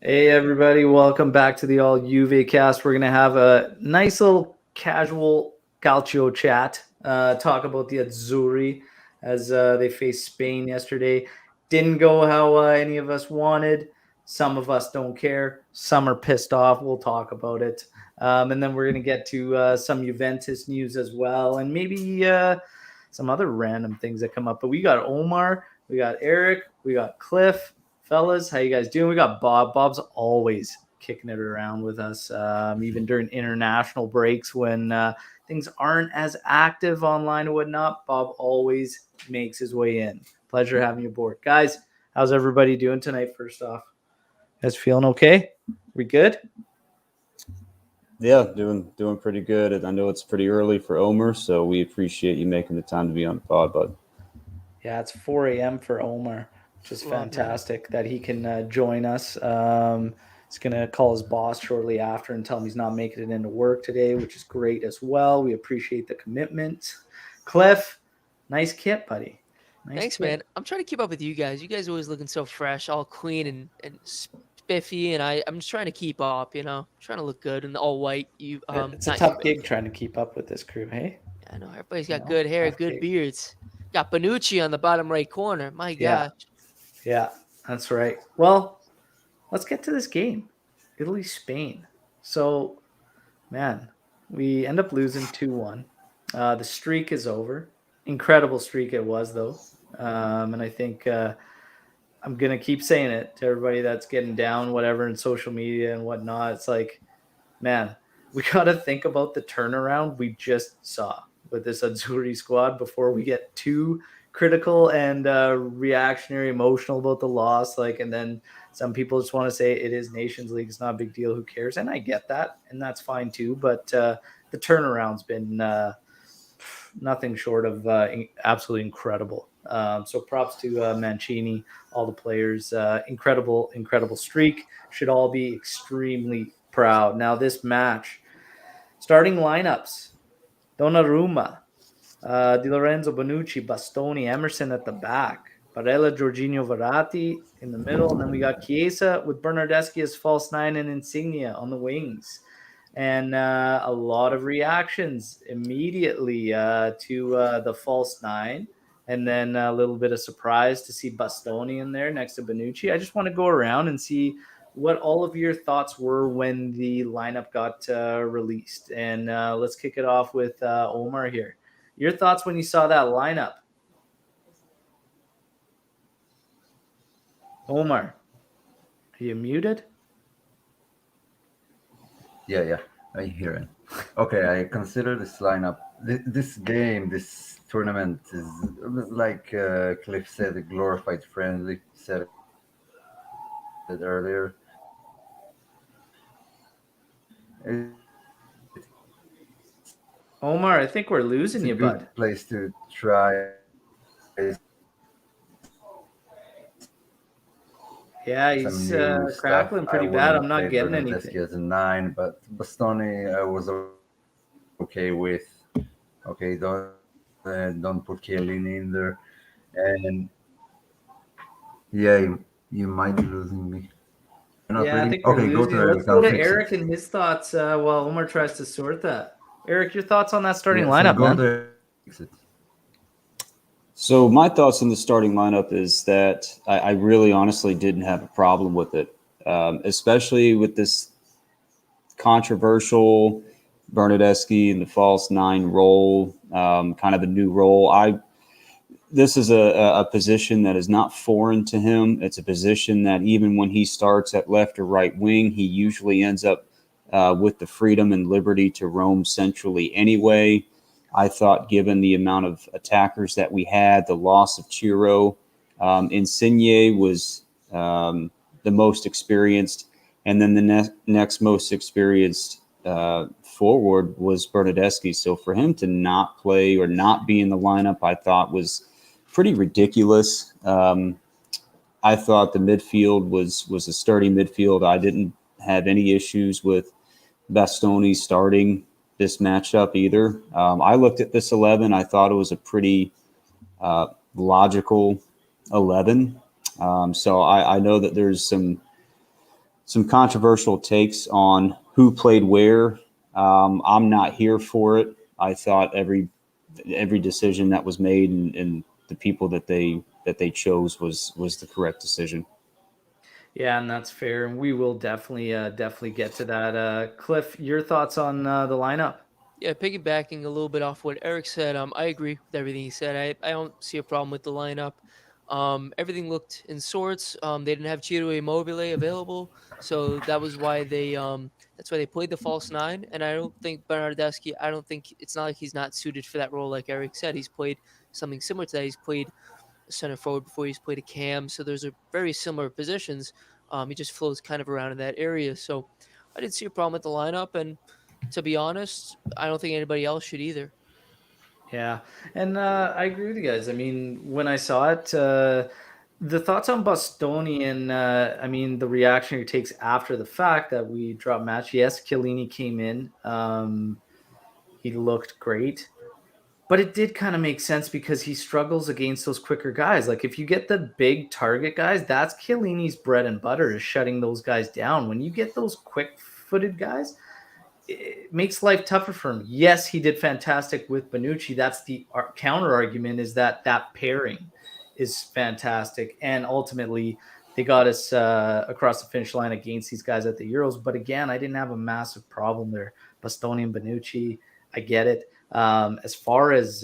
Hey everybody, welcome back to the All Juve cast. We're gonna have a nice little casual Calcio chat. Talk about the Azzurri as they faced Spain yesterday. Didn't go how any of us wanted. Some of us don't care. Some are pissed off. We'll talk about it, and then we're gonna get to some Juventus news as well, and maybe some other random things that come up. But we got Omar, we got Eric, we got Cliff. Fellas, how you guys doing? We got Bob. Bob's always kicking it around with us, even during international breaks when things aren't as active online and whatnot. Bob always makes his way in. Pleasure having you aboard. Guys, how's everybody doing tonight, first off? You guys feeling okay? We good? Yeah, doing pretty good. I know it's pretty early for Omer, so we appreciate you making the time to be on the pod, bud. Yeah, it's 4 a.m. for Omar, which is fantastic that he can join us. He's going to call his boss shortly after and tell him he's not making it into work today, which is great as well. We appreciate the commitment. Cliff, nice kit, buddy. Thanks, man. I'm trying to keep up with you guys. You guys are always looking so fresh, all clean and spiffy, and I'm just trying to keep up, trying to look good in the all white. It's a tough gig trying to keep up with this crew, hey? Yeah, I know. Everybody's got good hair, good beards. Got Bonucci on the bottom right corner. My gosh. Yeah, that's right. Well, let's get to this game. Italy, Spain. So, man, we end up losing 2-1. The streak is over. Incredible streak it was, though. And I think I'm going to keep saying it to everybody that's getting down, whatever, in social media and whatnot. It's like, man, we got to think about the turnaround we just saw with this Azzurri squad before we get too critical and reactionary, emotional about the loss. And then some people just want to say it is Nations League. It's not a big deal. Who cares? And I get that, and that's fine too. But the turnaround's been nothing short of absolutely incredible. So props to Mancini, all the players. Incredible streak. Should all be extremely proud. Now this match, starting lineups: Donnarumma, Di Lorenzo, Bonucci, Bastoni, Emerson at the back, Barella, Jorginho, Verratti in the middle, and then we got Chiesa with Bernardeschi as false nine and Insigne on the wings. And a lot of reactions immediately to the false nine. And then a little bit of surprise to see Bastoni in there next to Bonucci. I just want to go around and see what all of your thoughts were when the lineup got released. And let's kick it off with Omar here. Your thoughts when you saw that lineup? Omar, are you muted? Yeah, I hear it. Okay, I consider this lineup, this game, this tournament is like Cliff said, a glorified friendly. Said it earlier. Omar, I think we're losing you, bud. It's a good place to try. Yeah, he's crackling pretty bad. I'm not getting anything. As a 9, but Bastoni I was okay with. Okay, don't put Chiellini in there, and yeah, you might be losing me. Yeah, I think we're losing. Let's go to Eric and his thoughts while Omar tries to sort that. Eric, your thoughts on that starting lineup, man? So my thoughts on the starting lineup is that I really honestly didn't have a problem with it, especially with this controversial Bernardeschi and the false 9 role, kind of a new role. This is a position that is not foreign to him. It's a position that even when he starts at left or right wing, he usually ends up with the freedom and liberty to roam centrally anyway. I thought given the amount of attackers that we had, the loss of Chiro, Insigne was the most experienced. And then the next most experienced forward was Bernardeschi. So for him to not play or not be in the lineup, I thought was pretty ridiculous. I thought the midfield was a sturdy midfield. I didn't have any issues with Bastoni starting this matchup either. I looked at this 11. I thought it was a pretty logical 11. So I know that there's some some controversial takes on who played where. I'm not here for it. I thought every decision that was made and the people that they chose was the correct decision. Yeah, and that's fair. And we will definitely get to that. Cliff, your thoughts on the lineup? Yeah, piggybacking a little bit off what Eric said, I agree with everything he said. I don't see a problem with the lineup. Everything looked in sorts. They didn't have Ciro Immobile available, so that's why they played the false nine. And I don't think Bernardeschi. I don't think it's not like he's not suited for that role. Like Eric said, he's played something similar to that. He's played center forward before. He's played a cam, so those are very similar positions. He just flows kind of around in that area. So I didn't see a problem with the lineup, and to be honest, I don't think anybody else should either. Yeah, and I agree with you guys. I mean, when I saw it, the thoughts on Bastoni and I mean the reaction he takes after the fact that we dropped match. Yes, Chiellini came in. He looked great, but it did kind of make sense because he struggles against those quicker guys. Like if you get the big target guys, that's Chiellini's bread and butter is shutting those guys down. When you get those quick-footed guys, it makes life tougher for him. Yes, he did fantastic with Bonucci. That's the counter argument is that pairing is fantastic. And ultimately, they got us across the finish line against these guys at the Euros. But again, I didn't have a massive problem there. Bastoni and Bonucci, I get it. As far as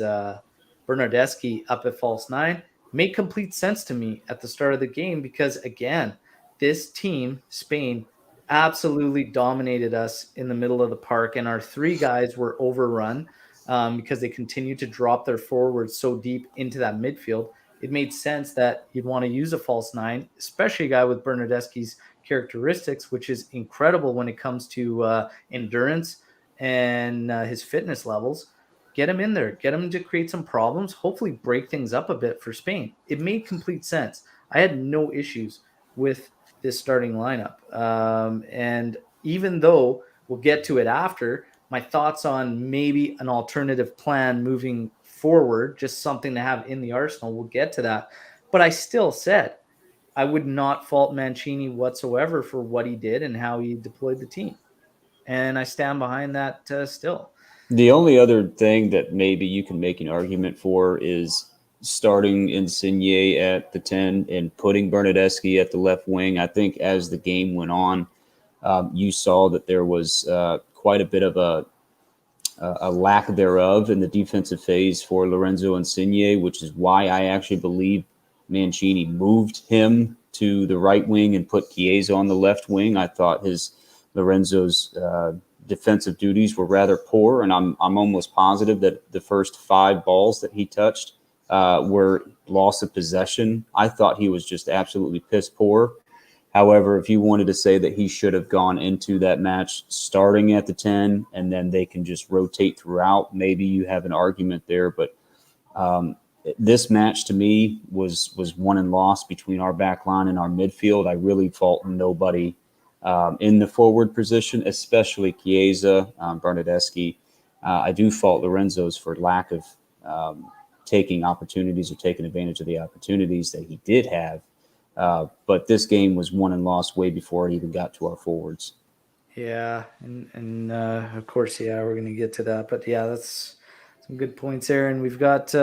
Bernardeschi up at false nine, made complete sense to me at the start of the game because, again, this team, Spain, absolutely dominated us in the middle of the park, and our three guys were overrun because they continued to drop their forwards so deep into that midfield. It made sense that you'd want to use a false nine, especially a guy with Bernardeschi's characteristics, which is incredible when it comes to endurance and his fitness levels. Get him in there, get him to create some problems, hopefully break things up a bit for Spain. It made complete sense. I had no issues with this starting lineup. And even though we'll get to it after, my thoughts on maybe an alternative plan moving forward, just something to have in the arsenal, we'll get to that. But I still said I would not fault Mancini whatsoever for what he did and how he deployed the team. And I stand behind that still. The only other thing that maybe you can make an argument for is starting Insigne at the 10 and putting Bernardeschi at the left wing. I think as the game went on, you saw that there was quite a bit of a lack thereof in the defensive phase for Lorenzo Insigne, which is why I actually believe Mancini moved him to the right wing and put Chiesa on the left wing. I thought Lorenzo's defensive duties were rather poor, and I'm almost positive that the first 5 balls that he touched were loss of possession. I thought he was just absolutely piss poor. However, if you wanted to say that he should have gone into that match starting at the 10 and then they can just rotate throughout, maybe you have an argument there. But this match to me was won and lost between our back line and our midfield. I really fault nobody in the forward position, especially Chiesa, Bernardeschi. I do fault Lorenzo's for lack of taking opportunities or taking advantage of the opportunities that he did have. But this game was won and lost way before it even got to our forwards. Yeah, and of course, yeah, we're going to get to that. But yeah, that's some good points there. And we've got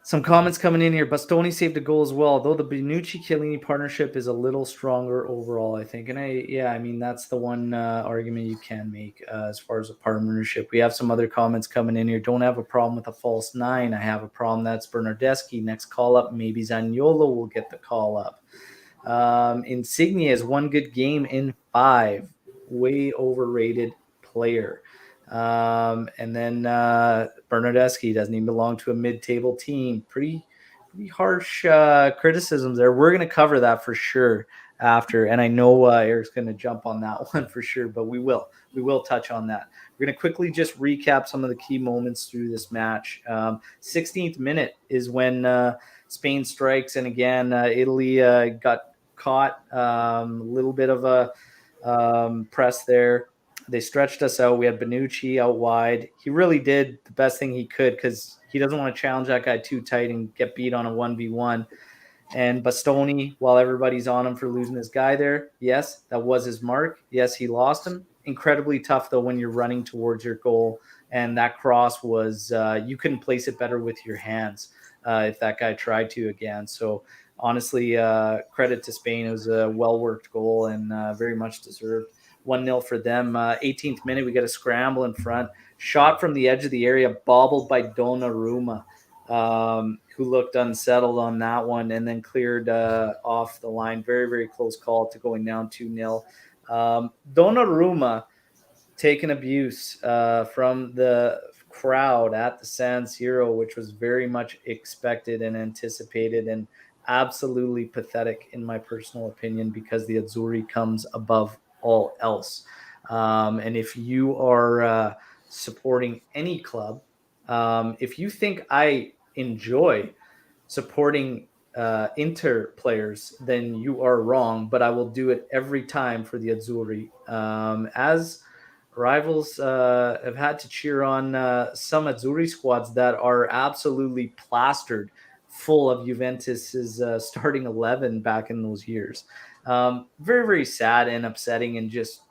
some comments coming in here. Bastoni saved a goal as well, though the Bonucci-Chiellini partnership is a little stronger overall, I think. And I mean, that's the one argument you can make as far as a partnership. We have some other comments coming in here. Don't have a problem with a false 9. I have a problem. That's Bernardeschi. Next call up, maybe Zaniolo will get the call up. Insigne has one good game in 5. Way overrated player. And then Bernardeschi doesn't even belong to a mid-table team. Pretty harsh criticisms there. We're going to cover that for sure after, and I know Eric's going to jump on that one for sure, but we will touch on that. We're going to quickly just recap some of the key moments through this match. 16th minute is when Spain strikes, and again, Italy got caught. A little bit of a press there. They stretched us out. We had Bonucci out wide. He really did the best thing he could because he doesn't want to challenge that guy too tight and get beat on a 1v1. And Bastoni, while everybody's on him for losing his guy there, yes, that was his mark. Yes, he lost him. Incredibly tough, though, when you're running towards your goal. And that cross was, you couldn't place it better with your hands if that guy tried to again. So, honestly, credit to Spain. It was a well worked goal and very much deserved. 1-0 for them. 18th minute, we get a scramble in front. Shot from the edge of the area, bobbled by Donnarumma, who looked unsettled on that one and then cleared off the line. Very, very close call to going down 2-0. Donnarumma taken abuse from the crowd at the San Siro, which was very much expected and anticipated and absolutely pathetic in my personal opinion because the Azzurri comes above all else. And if you are supporting any club, if you think I enjoy supporting Inter players, then you are wrong. But I will do it every time for the Azzurri. As rivals have had to cheer on some Azzurri squads that are absolutely plastered full of Juventus's starting 11 back in those years. Very, very sad and upsetting, and just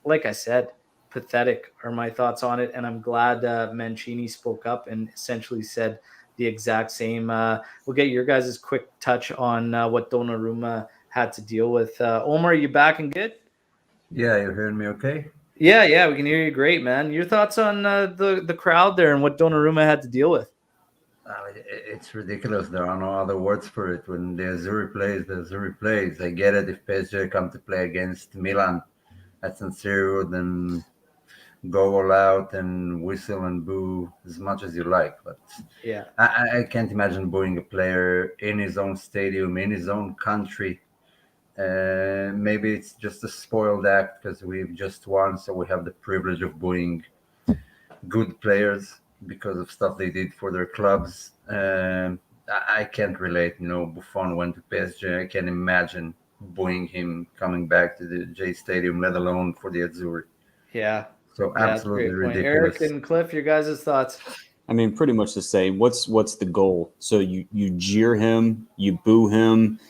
like I said, pathetic are my thoughts on it. And I'm glad Mancini spoke up and essentially said the exact same. We'll get your guys' quick touch on what Donnarumma had to deal with. Omar, you back and good? Yeah, you're hearing me okay? Yeah, we can hear you great, man. Your thoughts on the crowd there and what Donnarumma had to deal with? It's ridiculous. There are no other words for it. When the Azzurri plays, the Azzurri plays. I get it if PSG come to play against Milan at San Siro, then go all out and whistle and boo as much as you like. But Yeah, I can't imagine booing a player in his own stadium, in his own country. Maybe it's just a spoiled act because we've just won, so we have the privilege of booing good players because of stuff they did for their clubs. I can't relate. Buffon went to PSG. I can't imagine booing him coming back to the J Stadium, let alone for the Azzurri. yeah, So yeah. That's a absolutely great point. Eric ridiculous. and Cliff, your guys' thoughts? I mean, pretty much the same. What's the goal? So you jeer him, you boo him.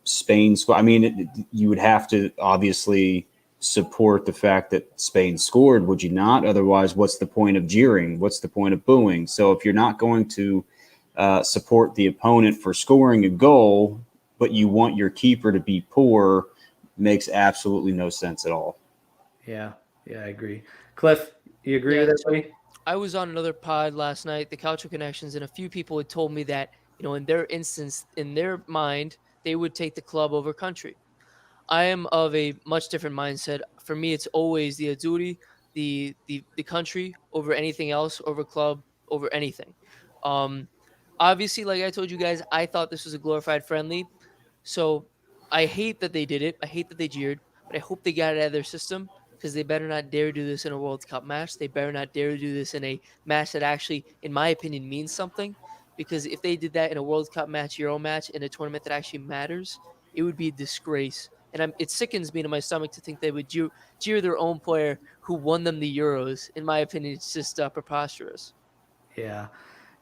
Spain score. I mean, you would have to obviously support the fact that Spain scored, would you not? Otherwise, what's the point of jeering? What's the point of booing? So if you're not going to support the opponent for scoring a goal, but you want your keeper to be poor, makes absolutely no sense at all. Yeah, I agree. Cliff, you agree Yeah, with so everybody? I was on another pod last night, the Calcio Connections, and a few people had told me that, in their instance, in their mind, they would take the club over country. I am of a much different mindset. For me, it's always the Azzurri, the country over anything else, over club, over anything. Um, Obviously, like I told you guys, I thought this was a glorified friendly. So I hate that they did it. I hate that they jeered, but I hope they got it out of their system because they better not dare do this in a World Cup match. They better not dare do this in a match that actually, in my opinion, means something. Because if they did that in a World Cup match, Euro match, in a tournament that actually matters, it would be a disgrace. And it sickens me to my stomach to think they would jeer their own player who won them the Euros. In my opinion, it's just preposterous. Yeah.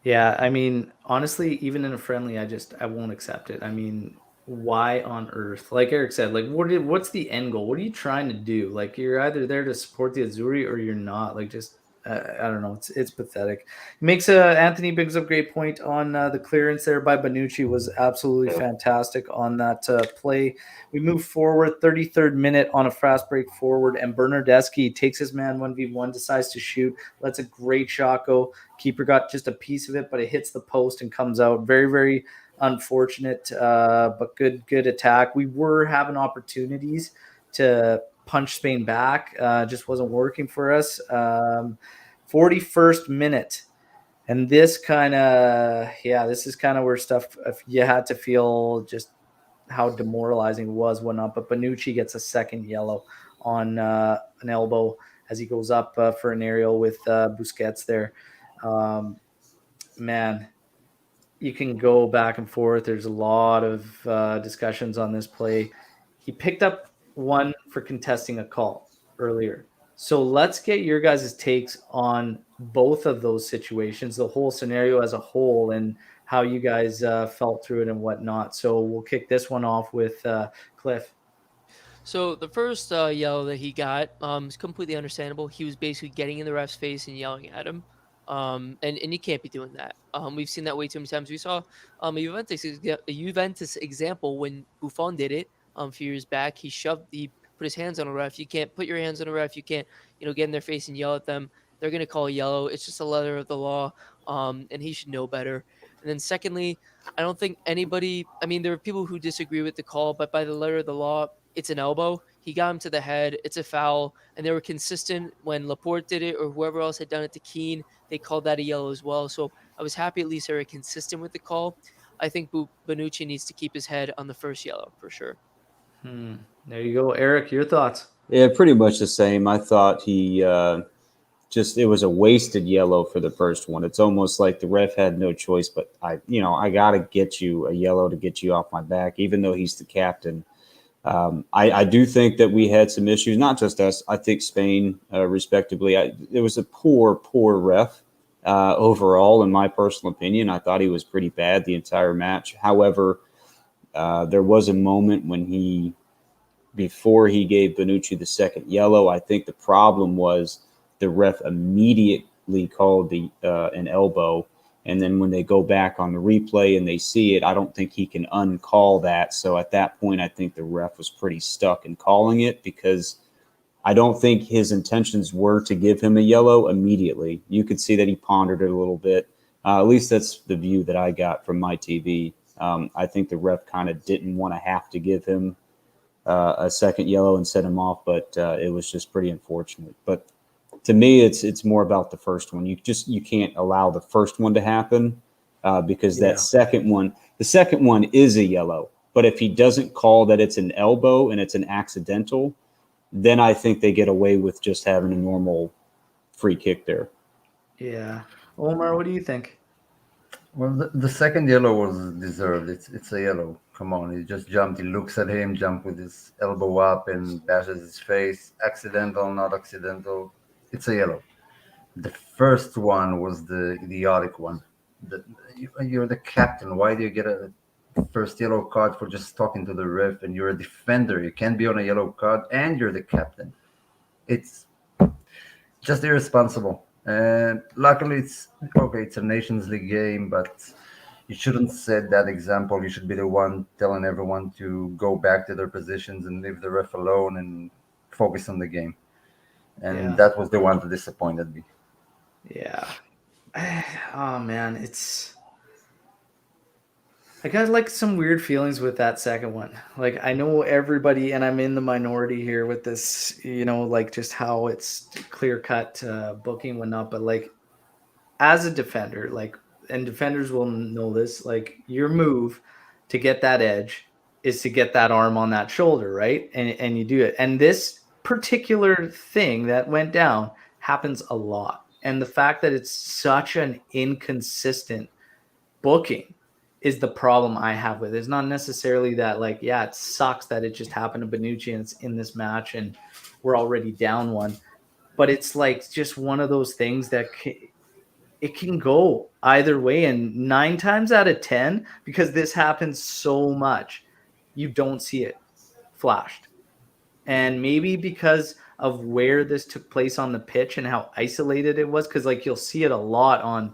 Yeah, I mean, honestly, even in a friendly, I won't accept it. I mean, why on earth? Like Eric said, like what's the end goal? What are you trying to do? Like you're either there to support the Azzurri or you're not. Like just I don't know. It's pathetic. Makes Anthony brings up a great point on the clearance there by Bonucci was absolutely fantastic on that play. We move forward, 33rd minute on a fast break forward, and Bernardeschi takes his man 1v1, decides to shoot, lets a great shot go. Keeper got just a piece of it, but it hits the post and comes out. Very, very unfortunate, but good attack. We were having opportunities to punch Spain back, just wasn't working for us. 41st minute. And this this is kind of where stuff, if you had to feel just how demoralizing it was, whatnot. But Bonucci gets a second yellow on an elbow as he goes up for an aerial with Busquets there. Um, Man, you can go back and forth. There's a lot of discussions on this play. He picked up one for contesting a call earlier. So let's get your guys' takes on both of those situations, the whole scenario as a whole, and how you guys felt through it and whatnot. So we'll kick this one off with Cliff. So the first yellow that he got is completely understandable. He was basically getting in the ref's face and yelling at him. And you can't be doing that. We've seen that way too many times. We saw a Juventus example when Buffon did it a few years back. He put his hands on a ref. You can't put your hands on a ref. You can't, get in their face and yell at them. They're gonna call yellow. It's just a letter of the law. And he should know better. And then secondly, I don't think anybody. I mean, there are people who disagree with the call, but by the letter of the law, it's an elbow. He got him to the head. It's a foul. And they were consistent when Laporte did it or whoever else had done it to Keane. They called that a yellow as well. So I was happy at least they were consistent with the call. I think Bonucci needs to keep his head on the first yellow for sure. There you go. Eric, your thoughts? Yeah, pretty much the same. I thought he it was a wasted yellow for the first one. It's almost like the ref had no choice, but I got to get you a yellow to get you off my back, even though he's the captain. I do think that we had some issues, not just us. I think Spain, respectively. It was a poor ref overall, in my personal opinion. I thought he was pretty bad the entire match. However, there was a moment when before he gave Bonucci the second yellow, I think the problem was the ref immediately called an elbow. And then when they go back on the replay and they see it, I don't think he can uncall that. So at that point, I think the ref was pretty stuck in calling it because I don't think his intentions were to give him a yellow immediately. You could see that he pondered it a little bit. At least that's the view that I got from my TV. I think the ref kind of didn't want to have to give him a second yellow and set him off, but it was just pretty unfortunate. But to me, it's more about the first one. You can't allow the first one to happen because that the second one is a yellow. But if he doesn't call that it's an elbow and it's an accidental, then I think they get away with just having a normal free kick there. Yeah. Omar, what do you think? Well, the second yellow was deserved. It's a yellow. Come on, he just jumped. He looks at him, jump with his elbow up and bashes his face. Accidental, not accidental. It's a yellow. The first one was the idiotic one. You're the captain. Why do you get a first yellow card for just talking to the ref? And you're a defender. You can't be on a yellow card, and you're the captain. It's just irresponsible. And luckily, it's okay. It's a Nations League game, but you shouldn't set that example. You should be the one telling everyone to go back to their positions and leave the ref alone and focus on the game. And that was the one that disappointed me. Yeah. Oh man, I got like some weird feelings with that second one. Like I know everybody, and I'm in the minority here with this, like just how it's clear cut booking whatnot. But like as a defender, like, and defenders will know this, like your move to get that edge is to get that arm on that shoulder, right? And you do it. And this particular thing that went down happens a lot. And the fact that it's such an inconsistent booking is the problem I have with it. It's not necessarily that, like, yeah, it sucks that it just happened to Bonucci and it's in this match and we're already down one. But it's like just one of those things that it can go either way. And 9 times out of 10, because this happens so much, you don't see it flashed. And maybe because of where this took place on the pitch and how isolated it was, because like you'll see it a lot on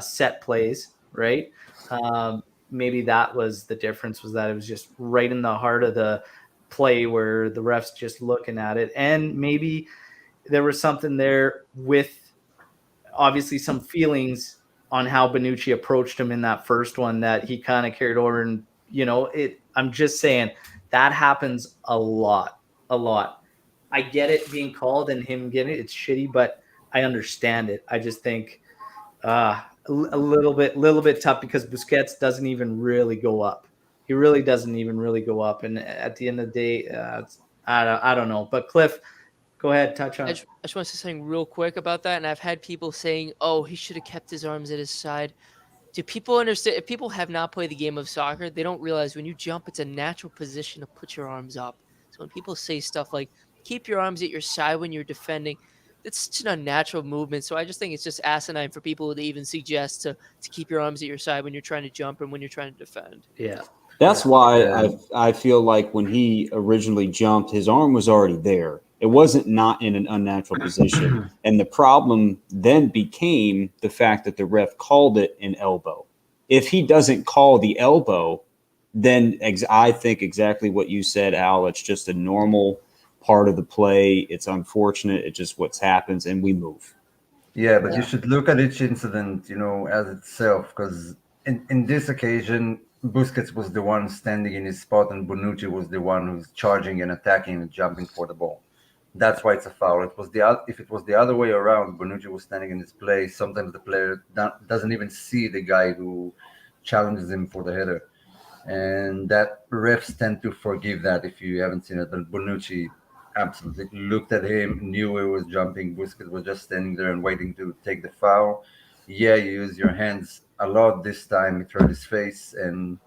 set plays, right? Maybe that was the difference, was that it was just right in the heart of the play where the ref's just looking at it. And maybe there was something there with obviously some feelings on how Bonucci approached him in that first one that he kind of carried over. And, I'm just saying that happens a lot. I get it being called and him getting it. It's shitty, but I understand it. I just think a little bit tough because Busquets doesn't even really go up. He really doesn't even really go up. And at the end of the day, I don't know. But Cliff, go ahead, touch on I it. just want to say something real quick about that. And I've had people saying, oh, he should have kept his arms at his side. Do people understand? If people have not played the game of soccer, they don't realize when you jump, it's a natural position to put your arms up. So when people say stuff like, keep your arms at your side when you're defending, it's just an unnatural movement. So I just think it's just asinine for people to even suggest to keep your arms at your side when you're trying to jump and when you're trying to defend. Yeah. That's Yeah. why Yeah. I feel like when he originally jumped, his arm was already there. It wasn't not in an unnatural position. And the problem then became the fact that the ref called it an elbow. If he doesn't call the elbow, then I think exactly what you said, Al. It's just a normal part of the play. It's unfortunate. It's just what happens, and we move. Yeah, but you Yeah. should look at each incident, as itself, because in this occasion, Busquets was the one standing in his spot, and Bonucci was the one who's charging and attacking and jumping for the ball. That's why it's a foul. If it was the other way around, Bonucci was standing in his place. Sometimes the player doesn't even see the guy who challenges him for the header, and that refs tend to forgive that if you haven't seen it. But Bonucci absolutely looked at him, knew he was jumping. Busquets was just standing there and waiting to take the foul. Yeah, you use your hands a lot this time. It hurt his face, and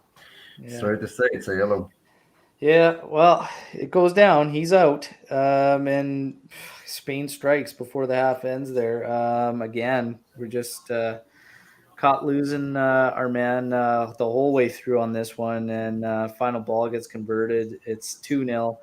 Yeah. sorry to say, it's a yellow. Yeah, well, it goes down. He's out. And Spain strikes before the half ends there. Again, we're just caught losing our man the whole way through on this one. And final ball gets converted. It's 2-0.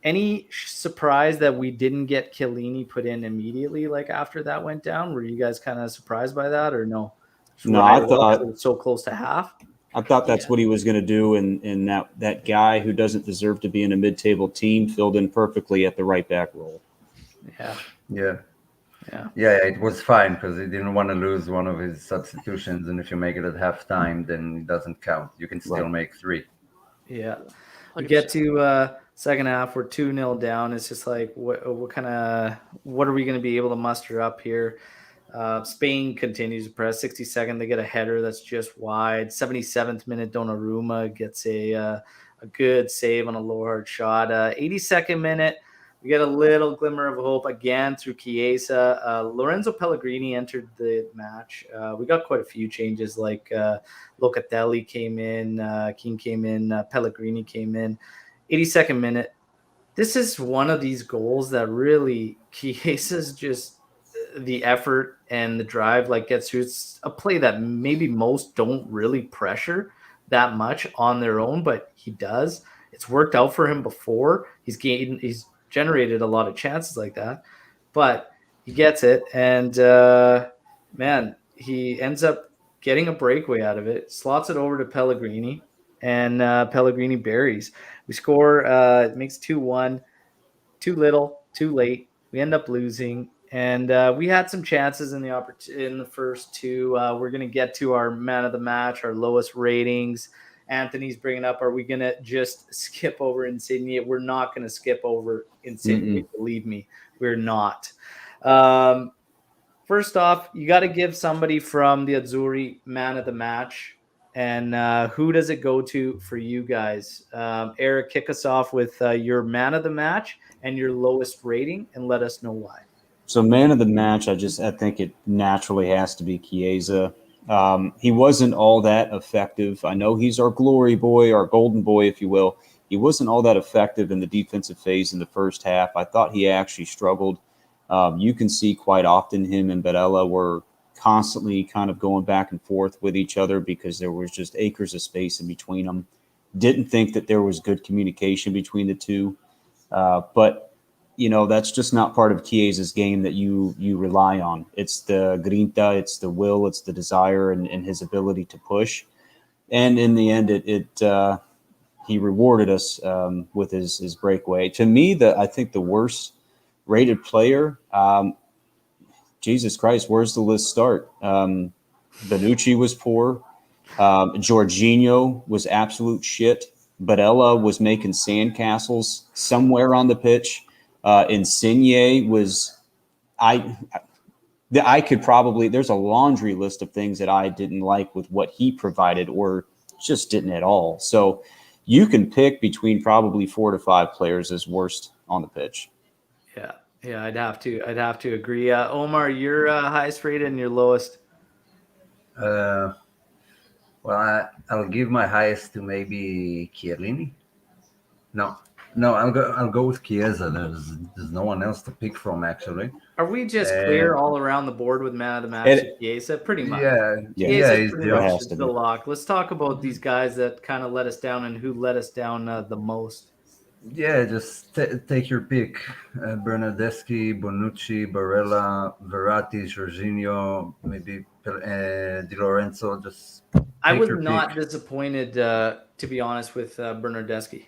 Any surprise that we didn't get Chiellini put in immediately, like after that went down? Were you guys kind of surprised by that or no? Just No, right away because it was so close to half? I thought that's Yeah. what he was going to do, and that guy who doesn't deserve to be in a mid-table team filled in perfectly at the right back role. Yeah. Yeah. Yeah. Yeah, it was fine because he didn't want to lose one of his substitutions, and if you make it at halftime, then it doesn't count. You can still Right. make three. Yeah. We get 100%. to second half, we're 2-0 down. It's just like what are we going to be able to muster up here? Spain continues to press. 62nd, they get a header that's just wide. 77th minute, Donnarumma gets a good save on a low hard shot. 82nd minute, we get a little glimmer of hope again through Chiesa. Lorenzo Pellegrini entered the match. We got quite a few changes, like Locatelli came in, King came in, Pellegrini came in. 82nd minute. This is one of these goals that really Chiesa's just the effort and the drive like gets through. It's a play that maybe most don't really pressure that much on their own, but he does. It's worked out for him before. He's generated a lot of chances like that, but he gets it, and man, he ends up getting a breakaway out of it. Slots it over to Pellegrini, and Pellegrini buries. We score. It makes 2-1. Too little, too late. We end up losing, and we had some chances in the first two. We're gonna get to our man of the match, our lowest ratings. Anthony's bringing up, are we gonna just skip over Insigne? We're not gonna skip over Insigne. Believe me, we're not. Um, First off, you got to give somebody from the Azzurri man of the match. And who does it go to for you guys? Eric, kick us off with your man of the match and your lowest rating, and let us know why. So man of the match, I think it naturally has to be Chiesa. He wasn't all that effective. I know he's our glory boy, our golden boy, if you will. He wasn't all that effective in the defensive phase in the first half. I thought he actually struggled. You can see quite often him and Barella were constantly kind of going back and forth with each other because there was just acres of space in between them. Didn't think that there was good communication between the two. But that's just not part of Chiesa's game that you rely on. It's the grinta, it's the will, it's the desire, and his ability to push. And in the end, he rewarded us with his breakaway. To me, I think the worst rated player. Jesus Christ, where's the list start? Benucci was poor. Jorginho was absolute shit. Barella was making sandcastles somewhere on the pitch. Insigne was I I could probably there's a laundry list of things that I didn't like with what he provided or just didn't at all. So you can pick between probably 4 to 5 players as worst on the pitch. Yeah, yeah, I'd have to agree. Omar, your highest rated and your lowest. Uh, well, I'll give my highest to maybe Chiellini. No, No, I'll go with Chiesa. There's no one else to pick from actually. Are we just clear And all around the board with man of the match? It, Chiesa, pretty much. yeah, yeah, yeah, Chiesa's he's pretty the it much has to the be. lock. Let's talk about these Mhm. guys that kind of let us down and who let us down the most. Yeah, just take your pick. Bernardeschi, Bonucci, Barella, Verratti, Jorginho, maybe Di Lorenzo. Just I take was your pick. not disappointed, to be honest, with Bernardeschi.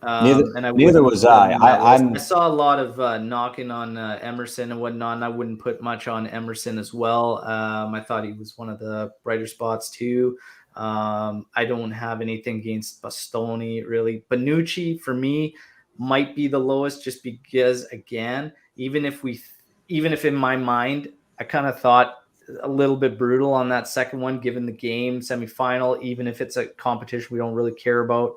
Neither And I neither wouldn't was put him I. in that list. I I'm saw a lot of knocking on Emerson and whatnot, and I wouldn't put much on Emerson as well. I thought he was one of the brighter spots too. I don't have anything against Bastoni really. Bonucci for me might be the lowest, just because again, even if in my mind I kind of thought a little bit brutal on that second one, given the game semifinal, even if it's a competition we don't really care about.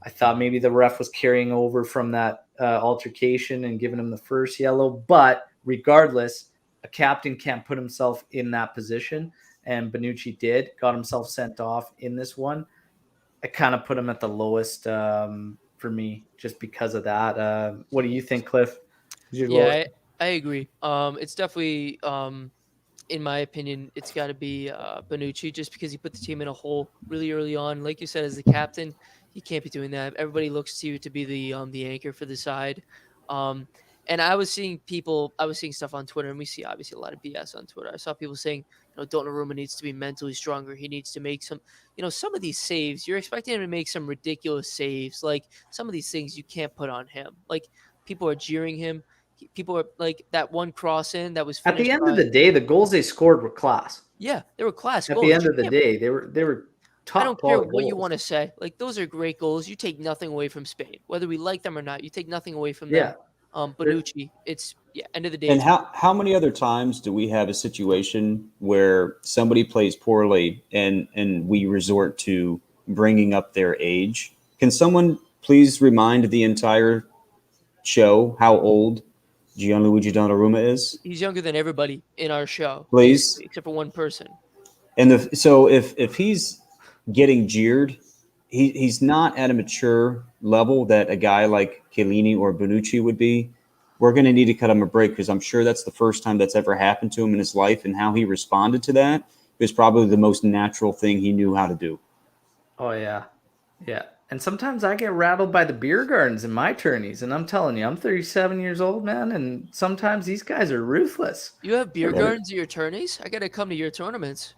I thought maybe the ref was carrying over from that altercation and giving him the first yellow. But regardless, a captain can't put himself in that position. And Benucci got himself sent off in this one. I kind of put him at the lowest for me just because of that. What do you think, Cliff? Is your lowest? Yeah, I agree. It's definitely in my opinion, it's got to be Bonucci just because he put the team in a hole really early on. Like you said, as the captain, you can't be doing that. Everybody looks to you to be the anchor for the side. Um, and I was seeing stuff on Twitter, and we see obviously a lot of BS on Twitter. I saw people saying, Donnarumma needs to be mentally stronger. He needs to make some of these saves. You're expecting him to make some ridiculous saves. Like some of these things you can't put on him. Like people are jeering him. People are like that one cross in that was At the finished end of by. the day, the goals they scored were class. Yeah, they were class At the goals. end You of the can't day, they were I top don't care quality what you goals. wanna say, like, those are great goals. You take nothing away from Spain. Whether we like them or not, you take nothing away from them. Yeah. Bonucci, it's yeah, end of the day, And it's how many other times do we have a situation where somebody plays poorly and we resort to bringing up their age? Can someone please remind the entire show how old Gianluigi Donnarumma is, he's younger than everybody in our show, please? basically, except for one person. And so if he's getting jeered, he's not at a mature level that a guy like Chiellini or Bonucci would be. We're going to need to cut him a break because I'm sure that's the first time that's ever happened to him in his life, and how he responded to that was probably the most natural thing he knew how to do. Oh yeah. Yeah. And sometimes I get rattled by the beer gardens in my tourneys, and I'm telling you, I'm 37 years old, man, and sometimes these guys are ruthless. You have beer Right. gardens at your tourneys? I gotta come to your tournaments.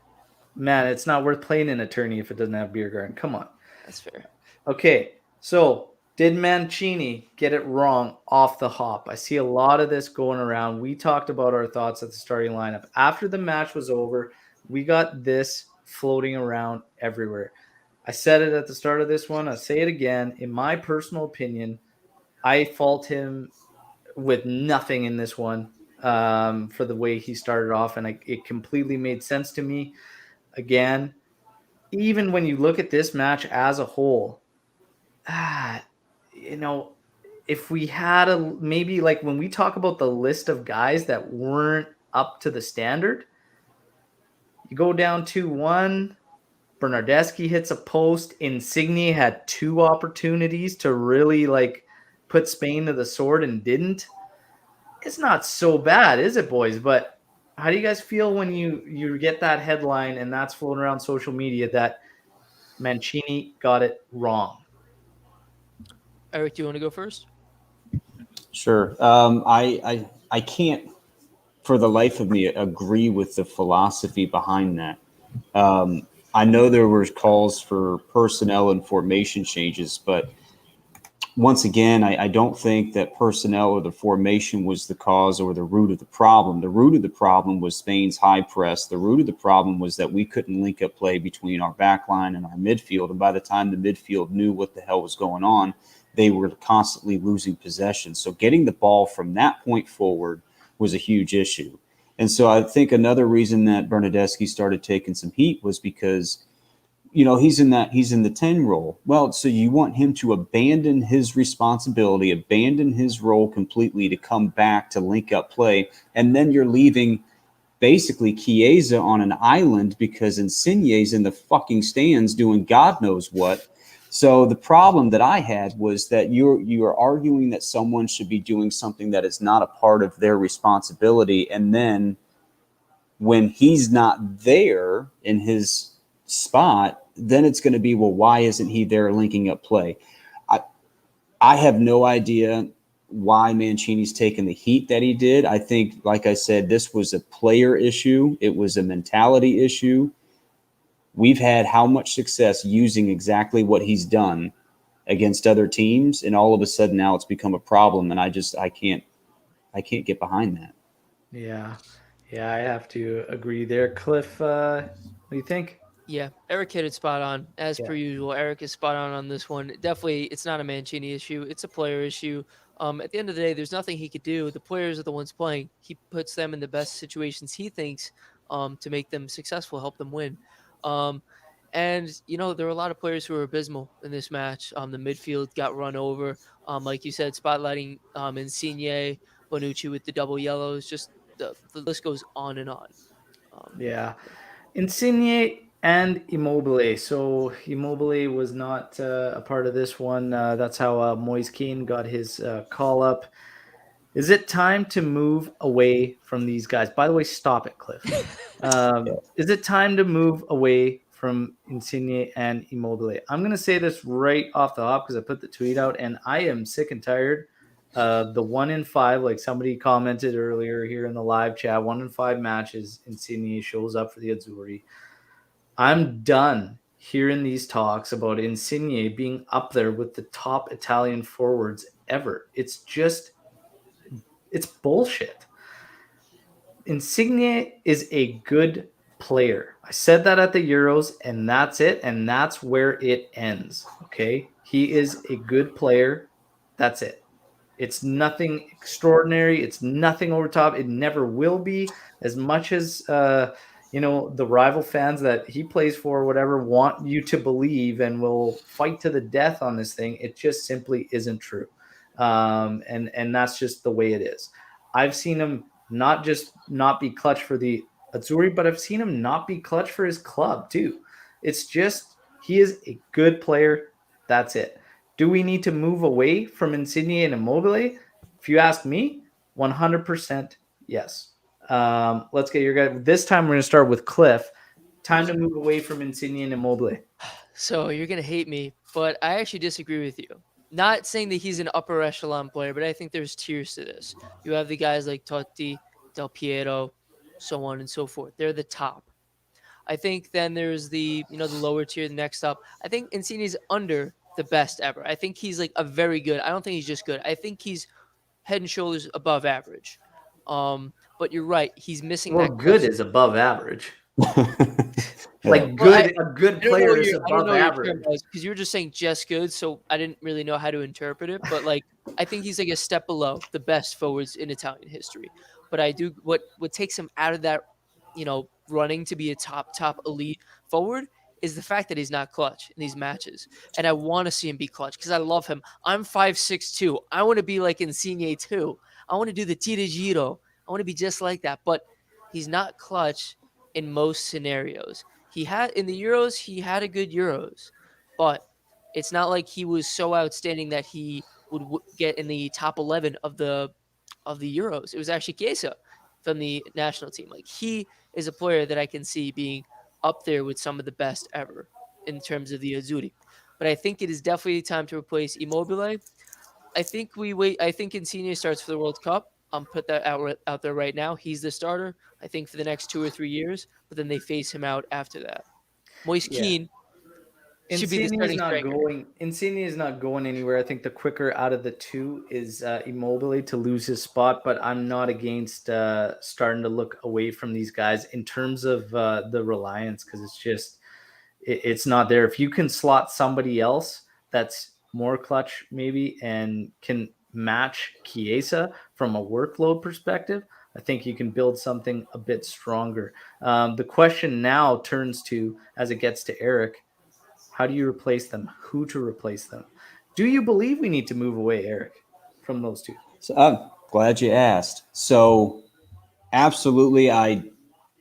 Man, it's not worth playing in a tourney if it doesn't have beer garden. Come on. That's fair. Okay, so did Mancini get it wrong off the hop? I see a lot of this going around. We talked about our thoughts at the starting lineup. After the match was over, we got this floating around everywhere. I said it at the start of this one. I say it again. In my personal opinion, I fault him with nothing in this one for the way he started off, and it completely made sense to me. Again, even when you look at this match as a whole, ah, you know, if we had maybe like when we talk about the list of guys that weren't up to the standard, you go down 2-1. Bernardeschi hits a post. Insigne had two opportunities to really like put Spain to the sword and didn't. It's not so bad, is it, boys? But how do you guys feel when you get that headline and that's floating around social media that Mancini got it wrong? Eric, do you want to go first? Sure. I can't for the life of me agree with the philosophy behind that. I know there were calls for personnel and formation changes, but once again, I don't think that personnel or the formation was the cause or the root of the problem. The root of the problem was Spain's high press. The root of the problem was that we couldn't link up play between our back line and our midfield. And by the time the midfield knew what the hell was going on, they were constantly losing possession. So getting the ball from that point forward was a huge issue. And so I think another reason that Bernardeschi started taking some heat was because he's in the 10 role. Well, so you want him to abandon his responsibility, abandon his role completely to come back to link up play. And then you're leaving basically Chiesa on an island because Insigne's in the fucking stands doing God knows what. So the problem that I had was that you are arguing that someone should be doing something that is not a part of their responsibility, and then when he's not there in his spot, then it's going to be, well, why isn't he there linking up play? I I have no idea why Mancini's taken the heat that he did. I think, like I said, this was a player issue. It was a mentality issue. We've had how much success using exactly what he's done against other teams, and all of a sudden now it's become a problem, and I can't get behind that. Yeah. Yeah, I have to agree there. Cliff, what do you think? Yeah, Eric hit it spot on as Yeah. per usual. Eric is spot on this one. Definitely, it's not a Mancini issue; it's a player issue. At the end of the day, there's nothing he could do. The players are the ones playing. He puts them in the best situations he thinks to make them successful, help them win. Um, and there were a lot of players who were abysmal in this match. The midfield got run over. Like you said, spotlighting Insigne, Bonucci with the double yellows. Just the list goes on and on. Um, Yeah. Insigne and Immobile. So Immobile was not a part of this one. That's how Moise Kean got his call up. Is it time to move away from these guys? By the way, stop it, Cliff. Is it time to move away from Insigne and Immobile? I'm going to say this right off the hop because I put the tweet out, and I am sick and tired of the 1 in 5. Like somebody commented earlier here in the live chat, 1 in 5 matches Insigne shows up for the Azzurri. I'm done hearing these talks about Insigne being up there with the top Italian forwards ever. It's bullshit. Insigne is a good player. I said that at the Euros, and that's it, and that's where it ends. Okay, he is a good player. That's it. It's nothing extraordinary. It's nothing over top. It never will be. As much as the rival fans that he plays for, whatever, want you to believe and will fight to the death on this thing. It just simply isn't true, and that's just the way it is. I've seen him not just not be clutch for the Azzurri, but I've seen him not be clutch for his club too. It's just he is a good player. That's it. Do we need to move away from Insigne and Immobile? If you ask me, 100% yes. Let's get your guy. This time we're going to start with Cliff. Time to move away from Insigne and Immobile. So you're gonna hate me, but I actually disagree with you. Not saying that he's an upper echelon player, but I think there's tiers to this. You have the guys like Totti, Del Piero, so on and so forth. They're the top. I think then there's the lower tier, the next up. I think Insigne's under the best ever. I think he's like a very good. I don't think he's just good. I think he's head and shoulders above average. But you're right. He's missing Well, that good clutch. is above average. Yeah. Like Well, good, a good player is I don't above know your average. term was because you were just saying just good, so I didn't really know how to interpret it. But like, I think he's like a step below the best forwards in Italian history. But I do what takes him out of that, running to be a top elite forward is the fact that he's not clutch in these matches. And I want to see him be clutch because I love him. I'm 5'6" too. I want to be like Insigne too. I want to do the Tita Giro. I want to be just like that. But he's not clutch in most scenarios. He had in the Euros, he had a good Euros, but it's not like he was so outstanding that he would get in the top 11 of the Euros. It was actually Chiesa from the national team. Like he is a player that I can see being up there with some of the best ever in terms of the Azzurri. But I think it is definitely time to replace Immobile. I think we wait. I think Insigne starts for the World Cup. Put that out there right now. He's the starter. I think for the next 2 or 3 years, but then they phase him out after that. Moise Yeah. Kean should be the Insigne is starting not striker. going. Insigne is not going anywhere. I think the quicker out of the two is Immobile to lose his spot. But I'm not against starting to look away from these guys in terms of the reliance because it's just it's not there. If you can slot somebody else that's more clutch maybe and can match Chiesa from a workload perspective, I think you can build something a bit stronger. The question now turns to as it gets to Eric. How do you replace them? Who to replace them? Do you believe we need to move away, Eric, from those two? So I'm glad you asked. So absolutely, I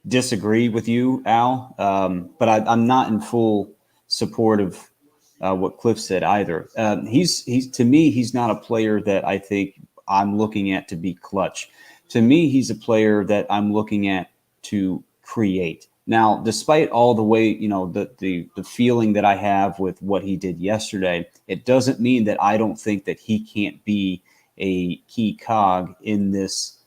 disagree with you, Al, but I'm not in full support of what Cliff said either. He's to me, he's not a player that I think I'm looking at to be clutch. To me, he's a player that I'm looking at to create. Now, despite all the way, the feeling that I have with what he did yesterday, it doesn't mean that I don't think that he can't be a key cog in this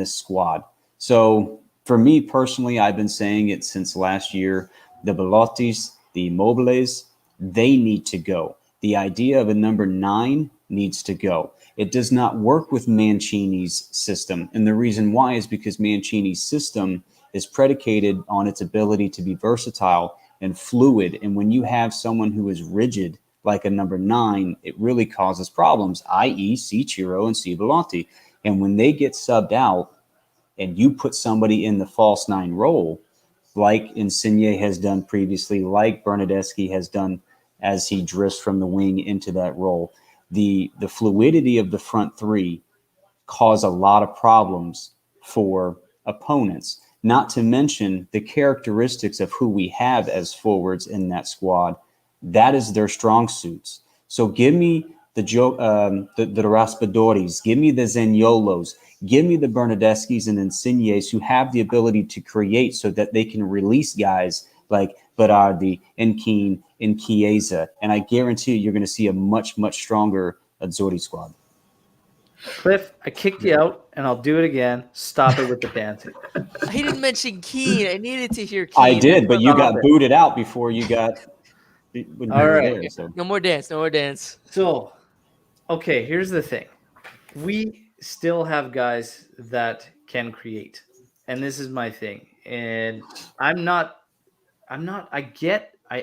squad. So for me personally, I've been saying it since last year. The Belottis, the Immobiles, they need to go. The idea of a number 9 needs to go. It does not work with Mancini's system. And the reason why is because Mancini's system is predicated on its ability to be versatile and fluid. And when you have someone who is rigid, like a number 9, it really causes problems, i.e., C. Chiro and C. Belotti. And when they get subbed out and you put somebody in the false 9 role, like Insigne has done previously, like Bernadeschi has done as he drifts from the wing into that role, the fluidity of the front three cause a lot of problems for opponents. Not to mention the characteristics of who we have as forwards in that squad. That is their strong suits. So give me the Raspadoris, give me the Zagnolos, give me the Bernadeschi's and Insignes who have the ability to create so that they can release guys like Berardi and Keane and Chiesa. And I guarantee you're going to see a much, much stronger Azzurri squad. Cliff, I kicked you out, and I'll do it again. Stop it with the dancing. He didn't mention Keane. I needed to hear Keane. I did, but you got Stop it. booted out before you got when All you were right. there. So No more dance. No more dance. So, okay, here's the thing. We still have guys that can create. And this is my thing. And I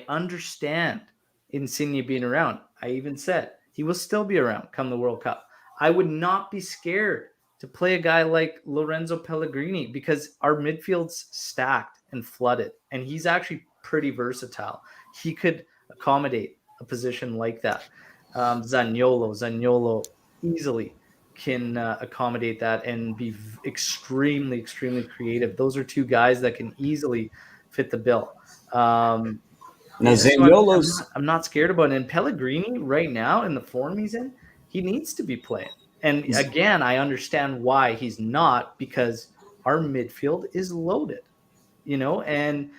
understand Insigne being around. I even said he will still be around come the World Cup. I would not be scared to play a guy like Lorenzo Pellegrini because our midfield's stacked and flooded, and he's actually pretty versatile. He could accommodate a position like that. Zaniolo easily can accommodate that and be extremely, extremely creative. Those are two guys that can easily fit the bill. now So Zaniolo's I'm not scared about it. And Pellegrini right now in the form he's in, he needs to be playing. And again, I understand why he's not because our midfield is loaded, and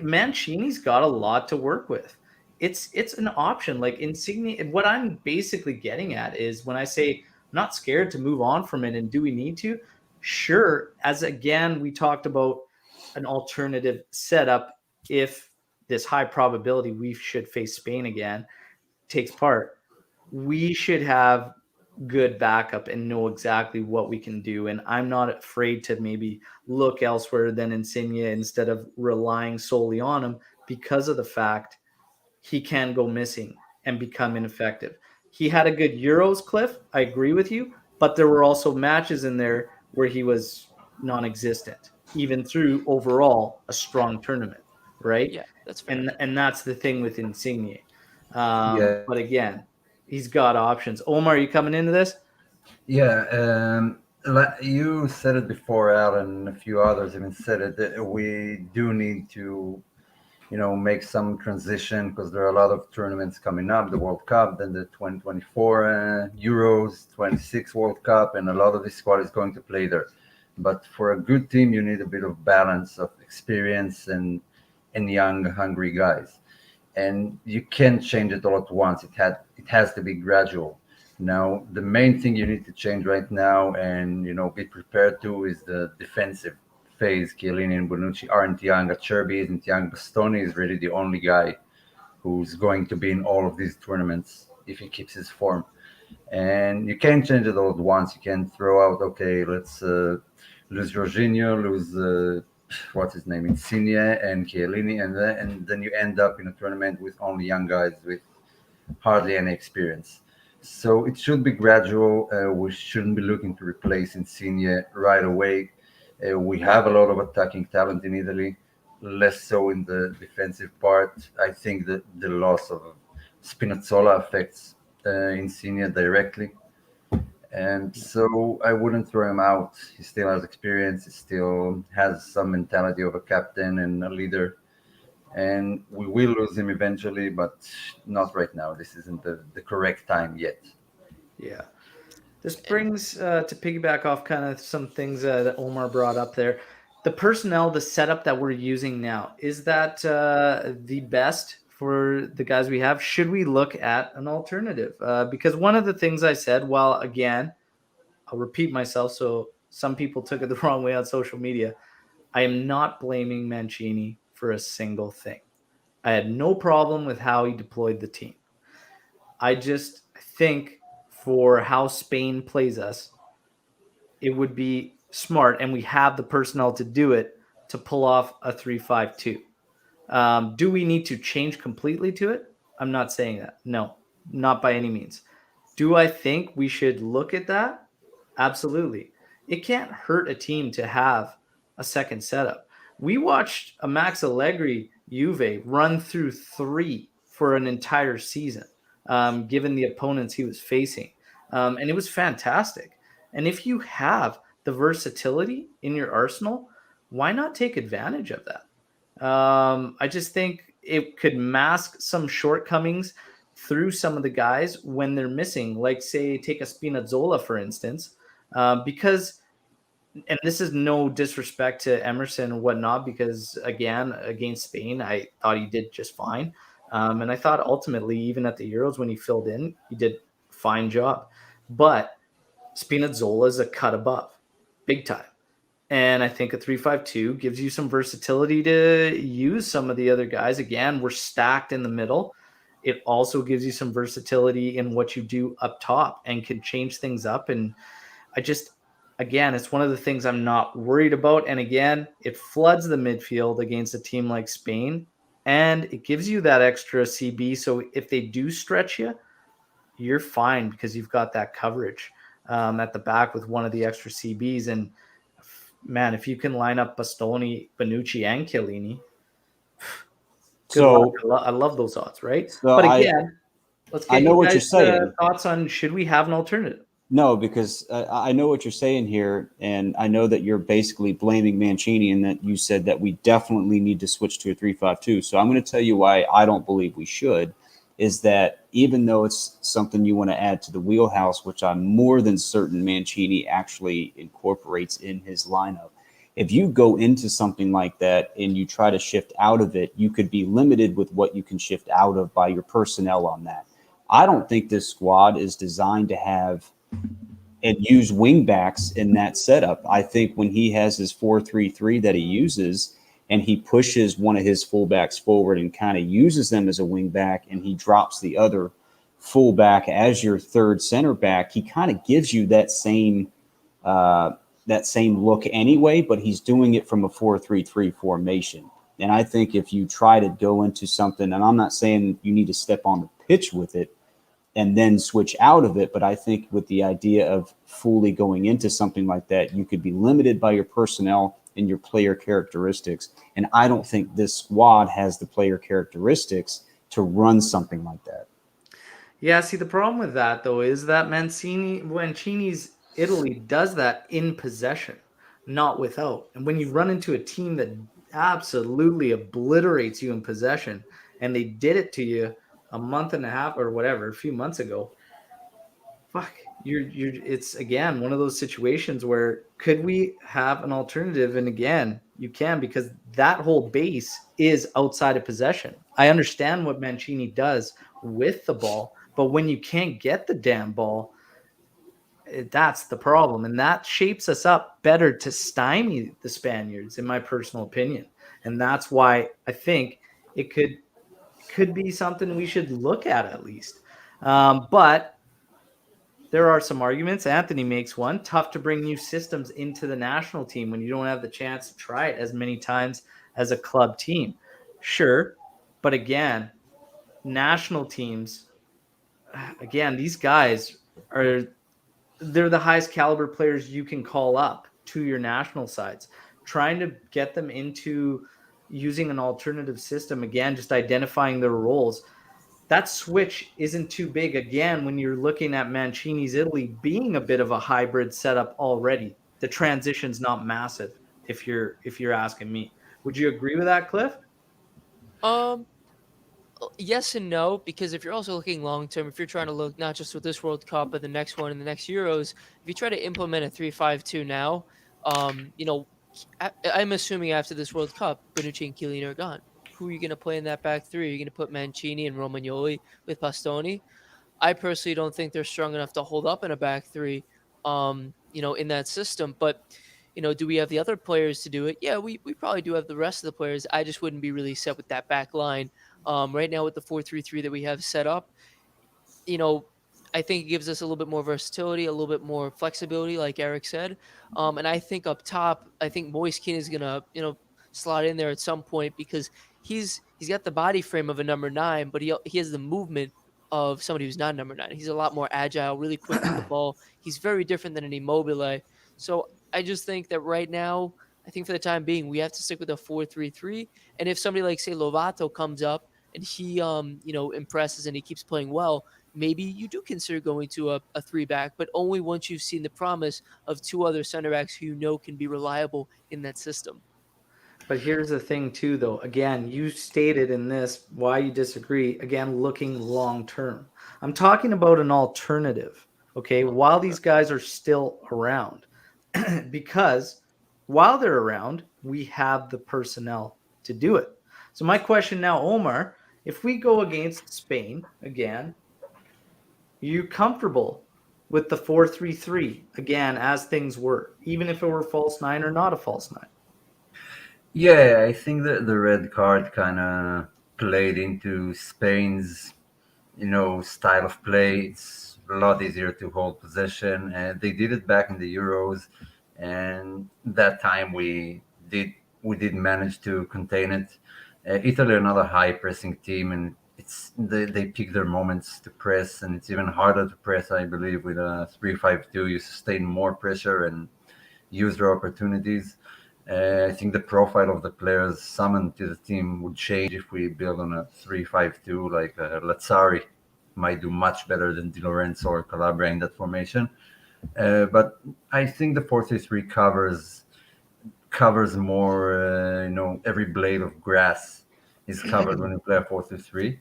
Mancini's got a lot to work with. It's an option like Insigne. What I'm basically getting at is when I say I'm not scared to move on from it and do we need to? Sure. As again, we talked about an alternative setup if this high probability we should face Spain again takes part. We should have good backup and know exactly what we can do. And I'm not afraid to maybe look elsewhere than Insigne instead of relying solely on him because of the fact he can go missing and become ineffective. He had a good Euros, Cliff. I agree with you, but there were also matches in there where he was non-existent, even through overall a strong tournament, right? Yeah, that's fair. And that's the thing with Insigne. Yeah. But again, he's got options. Omar, are you coming into this? Yeah, you said it before, Al, and a few others even said it, that we do need to, make some transition because there are a lot of tournaments coming up, the World Cup, then the 2024 Euros, 26 World Cup, and a lot of this squad is going to play there. But for a good team, you need a bit of balance of experience and young, hungry guys. And you can't change it all at once. It has to be gradual. Now, the main thing you need to change right now and be prepared to is the defensive phase. Chiellini and Bonucci aren't young. Acerbi isn't young. Bastoni is really the only guy who's going to be in all of these tournaments if he keeps his form. And you can't change it all at once. You can't throw out, okay, let's lose Jorginho, lose what's his name, Insigne and Chiellini, and then you end up in a tournament with only young guys with hardly any experience. So it should be gradual. We shouldn't be looking to replace Insigne right away. We have a lot of attacking talent in Italy, less so in the defensive part. I think that the loss of Spinazzola affects Insigne directly. And so I wouldn't throw him out. He still has experience. He still has some mentality of a captain and a leader. and we will lose him eventually, but not right now. This isn't the correct time yet. Yeah. This brings to piggyback off kind of some things that Omar brought up there. The personnel, the setup that we're using now, is that the best for the guys we have? Should we look at an alternative? Because one of the things I said, while again, I'll repeat myself, so some people took it the wrong way on social media. I am not blaming Mancini for a single thing. I had no problem with how he deployed the team. I just think for how Spain plays us, it would be smart, and we have the personnel to do it, to pull off a 3-5-2. Do we need to change completely to it? I'm not saying that. No, not by any means. Do I think we should look at that? Absolutely. It can't hurt a team to have a second setup. We watched a Max Allegri Juve run through three for an entire season, given the opponents he was facing. And it was fantastic. And if you have the versatility in your arsenal, why not take advantage of that? I just think it could mask some shortcomings through some of the guys when they're missing, like say take a Spinazzola for instance, because and this is no disrespect to Emerson or whatnot, because again against Spain I thought he did just fine, and I thought ultimately even at the Euros when he filled in he did a fine job, but Spinazzola is a cut above, big time. And I think a 3-5-2 gives you some versatility to use some of the other guys. Again, we're stacked in the middle. It also gives you some versatility in what you do up top and can change things up. And I just, again, it's one of the things I'm not worried about. And again, it floods the midfield against a team like Spain, and it gives you that extra CB. So if they do stretch you, you're fine because you've got that coverage at the back with one of the extra CBs. And man, if you can line up Bastoni, Bonucci, and Chiellini, good luck. So, I love those odds, right? so But I again, let's I get know you what you're guys' saying. thoughts on should we have an alternative? No, because I know what you're saying here, and I know that you're basically blaming Mancini, and that you said that we definitely need to switch to a 3-5-2. So I'm going to tell you why I don't believe we should. Is that even though it's something you want to add to the wheelhouse, which I'm more than certain Mancini actually incorporates in his lineup, if you go into something like that and you try to shift out of it, you could be limited with what you can shift out of by your personnel on that. I don't think this squad is designed to have and use wing backs in that setup. I think when he has his 4-3-3 that he uses and he pushes one of his fullbacks forward and kind of uses them as a wing back, and he drops the other fullback as your third center back, he kind of gives you uh, that same look anyway, but he's doing it from a 4-3-3 formation. And I think if you try to go into something, and I'm not saying you need to step on the pitch with it and then switch out of it, but I think with the idea of fully going into something like that, you could be limited by your personnel and your player characteristics. And I don't think this squad has the player characteristics to run something like that. Yeah, see, the problem with that though is that Mancini's Italy does that in possession, not without. And when you run into a team that absolutely obliterates you in possession, and they did it to you a month and a half or whatever, a few months ago, fuck, you're it's again one of those situations where could we have an alternative? And again, you can, because that whole base is outside of possession. I understand what Mancini does with the ball, but when you can't get the damn ball, that's the problem. And that shapes us up better to stymie the Spaniards, in my personal opinion. And that's why I think it could be something we should look at least. But there are some arguments. Anthony makes one. Tough to bring new systems into the national team when you don't have the chance to try it as many times as a club team. Sure. But again, national teams, again, these guys are they're the highest caliber players you can call up to your national sides. Trying to get them into using an alternative system, again, just identifying their roles, that switch isn't too big again when you're looking at Mancini's Italy being a bit of a hybrid setup already. The transition's not massive if you're asking me. Would you agree with that, Cliff? Um, yes and no, because if you're also looking long term, if you're trying to look not just with this World Cup, but the next one and the next Euros, if you try to implement a 3-5-2 now, you know, I'm assuming after this World Cup, Bonucci and Chiellini are gone. Who are you going to play in that back three? Are you going to put Mancini and Romagnoli with Pastoni? I personally don't think they're strong enough to hold up in a back three, in that system. But, do we have the other players to do it? Yeah, we probably do have the rest of the players. I just wouldn't be really set with that back line. Right now with the 4-3-3 that we have set up, you know, I think it gives us a little bit more versatility, a little bit more flexibility, like Eric said. And I think up top, I think Moise Keane is gonna, slot in there at some point because he's got the body frame of a number nine, but he has the movement of somebody who's not number nine. He's a lot more agile, really quick with the ball. He's very different than an Immobile. So I just think that right now, I think for the time being, we have to stick with a 4-3-3. And if somebody like say Lovato comes up and he impresses and he keeps playing well, maybe you do consider going to a three back, but only once you've seen the promise of two other center backs who can be reliable in that system. But here's the thing, too, though. Again, you stated in this why you disagree. Again, looking long term. I'm talking about an alternative, okay, while these guys are still around. Because while they're around, we have the personnel to do it. So, my question now, Omar, if we go against Spain again, are you comfortable with the 4-3-3 again as things were, even if it were false nine or not a false nine? Yeah, I think that the red card kind of played into Spain's, style of play. It's a lot easier to hold possession, and they did it back in the Euros, and that time we did manage to contain it. Italy, another high pressing team, and they pick their moments to press, and it's even harder to press. I believe with a 3-5-2, you sustain more pressure and use their opportunities. I think the profile of the players summoned to the team would change if we build on a 3-5-2. Like Lazzari might do much better than Di Lorenzo or Calabria in that formation. But I think the 4-3-3 covers more. Every blade of grass is covered when you play a 4-3-3,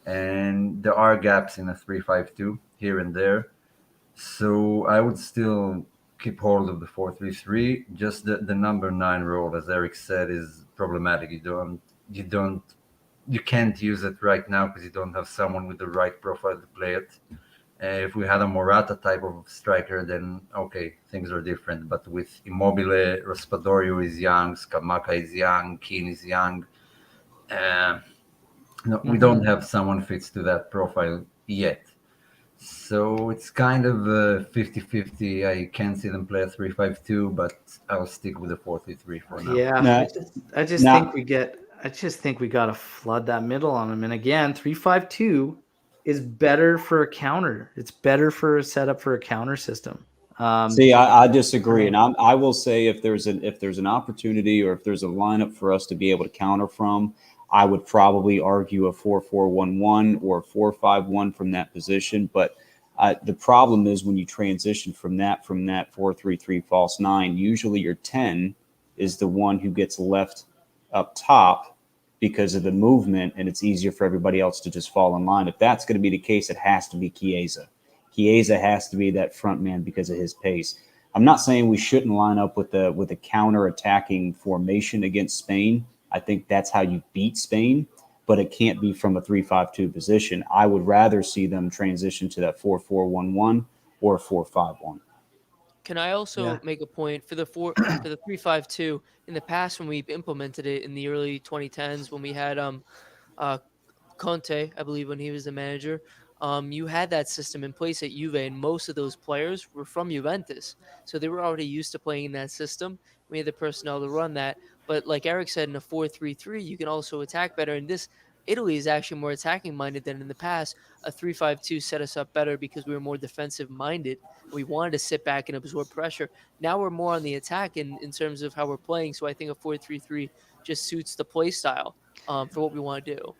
and there are gaps in a 3-5-2 here and there. So I would still keep hold of the 4-3-3. Just the number nine role, as Eric said, is problematic. You don't you can't use it right now because you don't have someone with the right profile to play it. If we had a Morata type of striker, then okay, things are different. But with Immobile, Raspadori is young, Skamaka is young, Keane is young. Uh, no, we don't have someone fits to that profile yet. So it's kind of 50-50. I can see them play a 3-5-2, but I'll stick with the 4-3-3 for now. Yeah, Now, think now, I just think we got to flood that middle on them. And again, 3-5-2 is better for a counter. It's better for a setup for a counter system. see, I disagree, and I will say if there's an opportunity or if there's a lineup for us to be able to counter from, I would probably argue a 4-4-1-1 or a 4-5-1 from that position. But the problem is when you transition from that 4-3-3 false nine, usually your 10 is the one who gets left up top because of the movement, and it's easier for everybody else to just fall in line. If that's going to be the case, it has to be Chiesa. Chiesa has to be that front man because of his pace. I'm not saying we shouldn't line up with a counter attacking formation against Spain. I think that's how you beat Spain, but it can't be from a 3-5-2 position. I would rather see them transition to that 4-4-1-1 or 4-5-1. Can I Yeah. also make a point for the 3-5-2? In the past, when we've implemented it in the early 2010s, when we had uh, Conte, I believe, when he was the manager, you had that system in place at Juve, and most of those players were from Juventus, so they were already used to playing in that system. We had the personnel to run that, but like Eric said, in a 4-3-3, you can also attack better. And this Italy is actually more attacking minded than in the past. A 3-5-2 set us up better because we were more defensive minded. We wanted to sit back and absorb pressure. Now we're more on the attack in terms of how we're playing. So I think a 4-3-3 just suits the play style for what we want to do.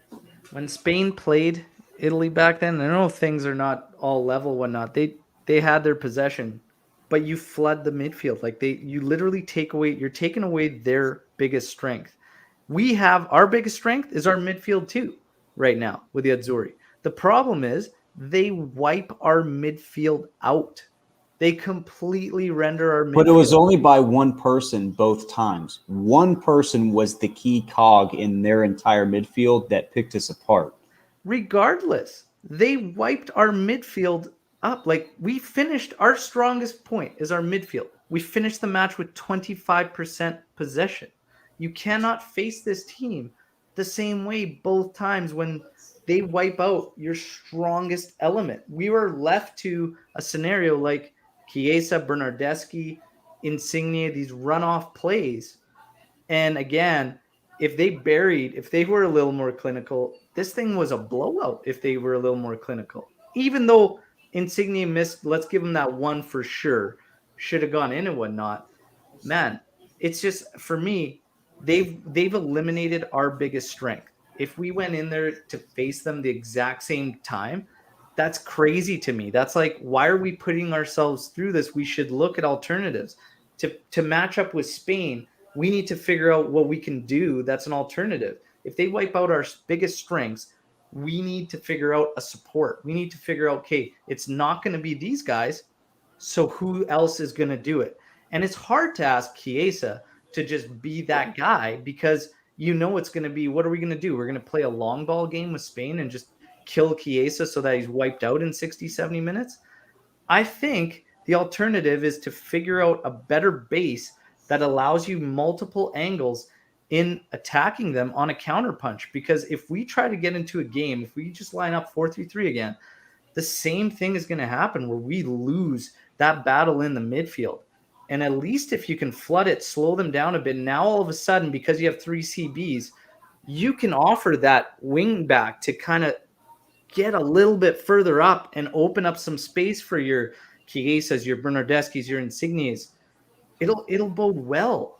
When Spain played Italy back then, I know things are not all level, whatnot. They had their possession, but you flood the midfield. Like you literally you're taking away their biggest strength. We have our biggest strength is our midfield too right now with the Azzurri. The problem is they wipe our midfield out. They completely render our midfield. But it was only by one person both times. One person was the key cog in their entire midfield that picked us apart. Regardless, they wiped our midfield up. Like, we finished, our strongest point is our midfield. We finished the match with 25% possession. You cannot face this team the same way both times when they wipe out your strongest element. We were left to a scenario like Chiesa, Bernardeschi, Insigne, these runoff plays. And again, if they were a little more clinical, this thing was a blowout if they were a little more clinical. Even though Insigne missed, let's give him that one for sure, should have gone in and whatnot. Man, it's just, for me, they've eliminated our biggest strength. If we went in there to face them the exact same time, that's crazy to me. That's like, why are we putting ourselves through this? We should look at alternatives. To match up with Spain, we need to figure out what we can do that's an alternative. If they wipe out our biggest strengths, we need to figure out a support. We need to figure out, okay, it's not going to be these guys, so who else is going to do it? And it's hard to ask Chiesa to just be that guy because it's going to be, what are we going to do? We're going to play a long ball game with Spain and just kill Chiesa so that he's wiped out in 60, 70 minutes? I think the alternative is to figure out a better base that allows you multiple angles in attacking them on a counterpunch. Because if we try to get into a game, if we just line up 4-3-3 again, the same thing is going to happen where we lose that battle in the midfield. And at least if you can flood it, slow them down a bit, now all of a sudden, because you have 3 CBs, you can offer that wing back to kind of get a little bit further up and open up some space for your Chiesas, your Bernardeschi's, your Insignes. It'll bode well.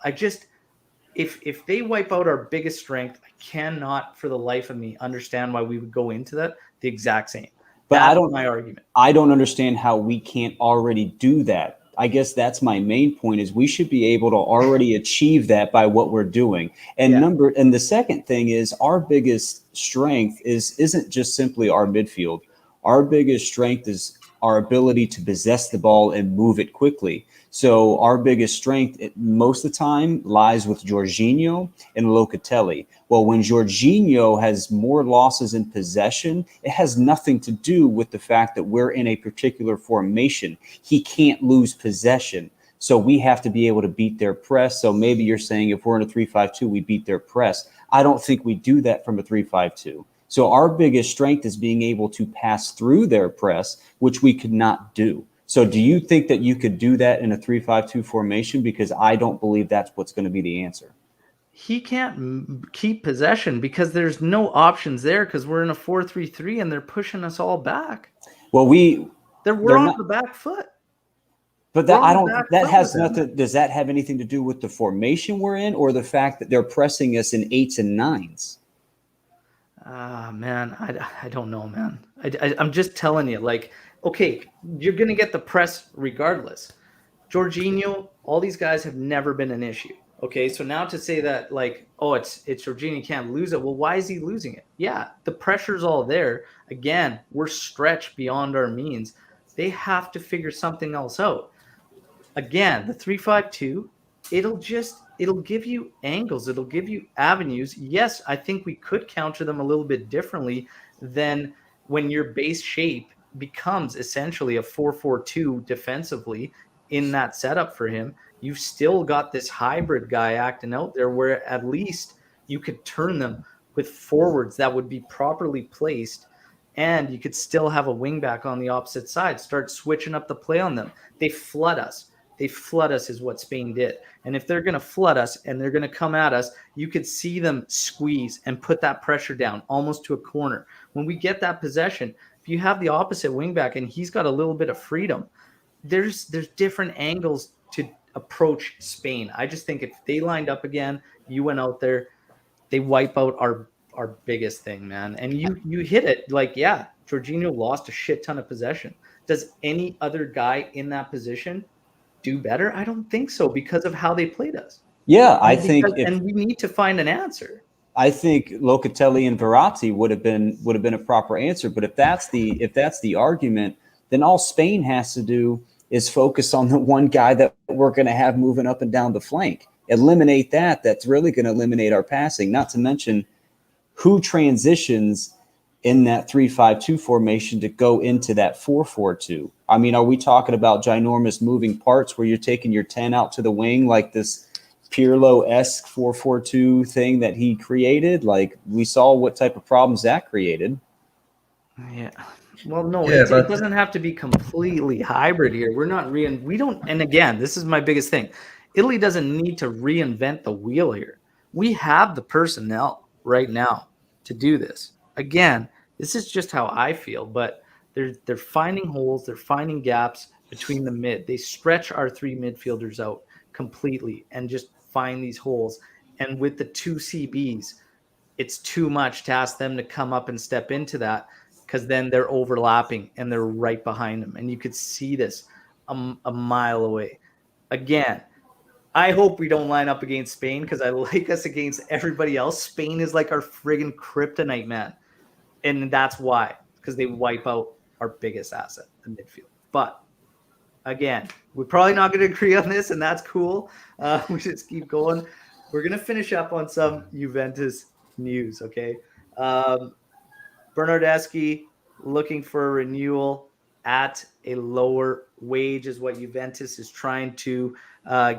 If they wipe out our biggest strength, I cannot for the life of me understand why we would go into that the exact same. But That's my argument. I don't understand how we can't already do that. I guess that's my main point, is we should be able to already achieve that by what we're doing. And the second thing is, our biggest strength isn't just simply our midfield. Our biggest strength is our ability to possess the ball and move it quickly. So our biggest strength most of the time lies with Jorginho and Locatelli. Well, when Jorginho has more losses in possession, it has nothing to do with the fact that we're in a particular formation. He can't lose possession. So we have to be able to beat their press. So maybe you're saying if we're in a 3-5-2, we beat their press. I don't think we do that from a 3-5-2. So our biggest strength is being able to pass through their press, which we could not do. So do you think that you could do that in a 3-5-2 formation? Because I don't believe that's what's going to be the answer. He can't keep possession because there's no options there, because we're in a 4-3-3 and they're pushing us all back. Well, we're on the back foot. But that has nothing. Does that have anything to do with the formation we're in, or the fact that they're pressing us in 8s and 9s? Man, I don't know, man. I'm just telling you, like, okay, you're going to get the press regardless. Jorginho, all these guys have never been an issue. Okay, so now to say that, like, oh, it's Jorginho can't lose it. Well, why is he losing it? Yeah, the pressure's all there. Again, we're stretched beyond our means. They have to figure something else out. Again, the 3-5-2, it'll give you angles. It'll give you avenues. Yes, I think we could counter them a little bit differently than when your base shape becomes essentially a 4-4-2 defensively in that setup for him. You've still got this hybrid guy acting out there where at least you could turn them with forwards that would be properly placed, and you could still have a wing back on the opposite side. Start switching up the play on them. They flood us. They flood us is what Spain did. And if they're going to flood us and they're going to come at us, you could see them squeeze and put that pressure down almost to a corner. When we get that possession, if you have the opposite wingback and he's got a little bit of freedom, there's different angles to approach Spain. I just think if they lined up again, you went out there, they wipe out our biggest thing, man. And you hit it. Like, yeah, Jorginho lost a shit ton of possession. Does any other guy in that position do better? I don't think so, because of how they played us. Yeah, I And think and we need to find an answer. I think Locatelli and Verratti would have been a proper answer. But if that's the argument, then all Spain has to do is focus on the one guy that we're going to have moving up and down the flank. Eliminate that. That's really going to eliminate our passing. Not to mention who transitions in that 3-5-2 formation to go into that 4-4-2. I mean, are we talking about ginormous moving parts where you're taking your 10 out to the wing like this Pirlo-esque 4-4-2 thing that he created? Like, we saw what type of problems that created. Yeah. Well, no, Yeah, it but doesn't have to be completely hybrid here. We're not we don't, and again, this is my biggest thing. Italy doesn't need to reinvent the wheel here. We have the personnel right now to do this. Again, this is just how I feel, but they're finding holes, they're finding gaps between the mid. They stretch our three midfielders out completely and just find these holes. And with the two CBs, it's too much to ask them to come up and step into that, because then they're overlapping and they're right behind them. And you could see this a mile away. Again, I hope we don't line up against Spain, because I like us against everybody else. Spain is like our friggin' kryptonite, man. And that's why, because they wipe out our biggest asset, the midfield. But again, we're probably not going to agree on this, and that's cool. We just keep going. We're going to finish up on some Juventus news, okay? Bernardeschi looking for a renewal at a lower wage is what Juventus is trying to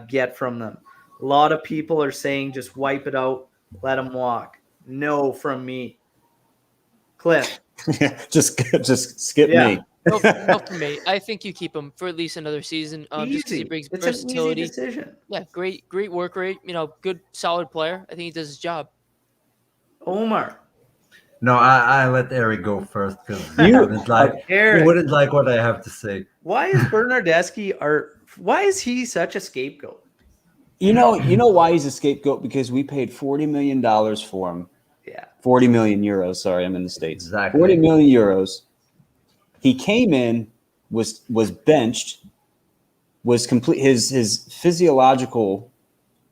get from them. A lot of people are saying just wipe it out, let him walk. No from me. Cliff. just skip me. No, no for me. I think you keep him for at least another season, just because he Easy. brings It's an versatility. easy decision. Yeah, great work rate. Good, solid player. I think he does his job. Omar. no, I let Eric go first because You- he Eric. wouldn't like what I have to say. Why is Bernardeschi why is he such a scapegoat? You know why he's a scapegoat? Because we paid $40 million for him. Yeah. 40 million euros. Sorry, I'm in the States. Exactly. 40 million euros. He came in, was benched, was complete. His physiological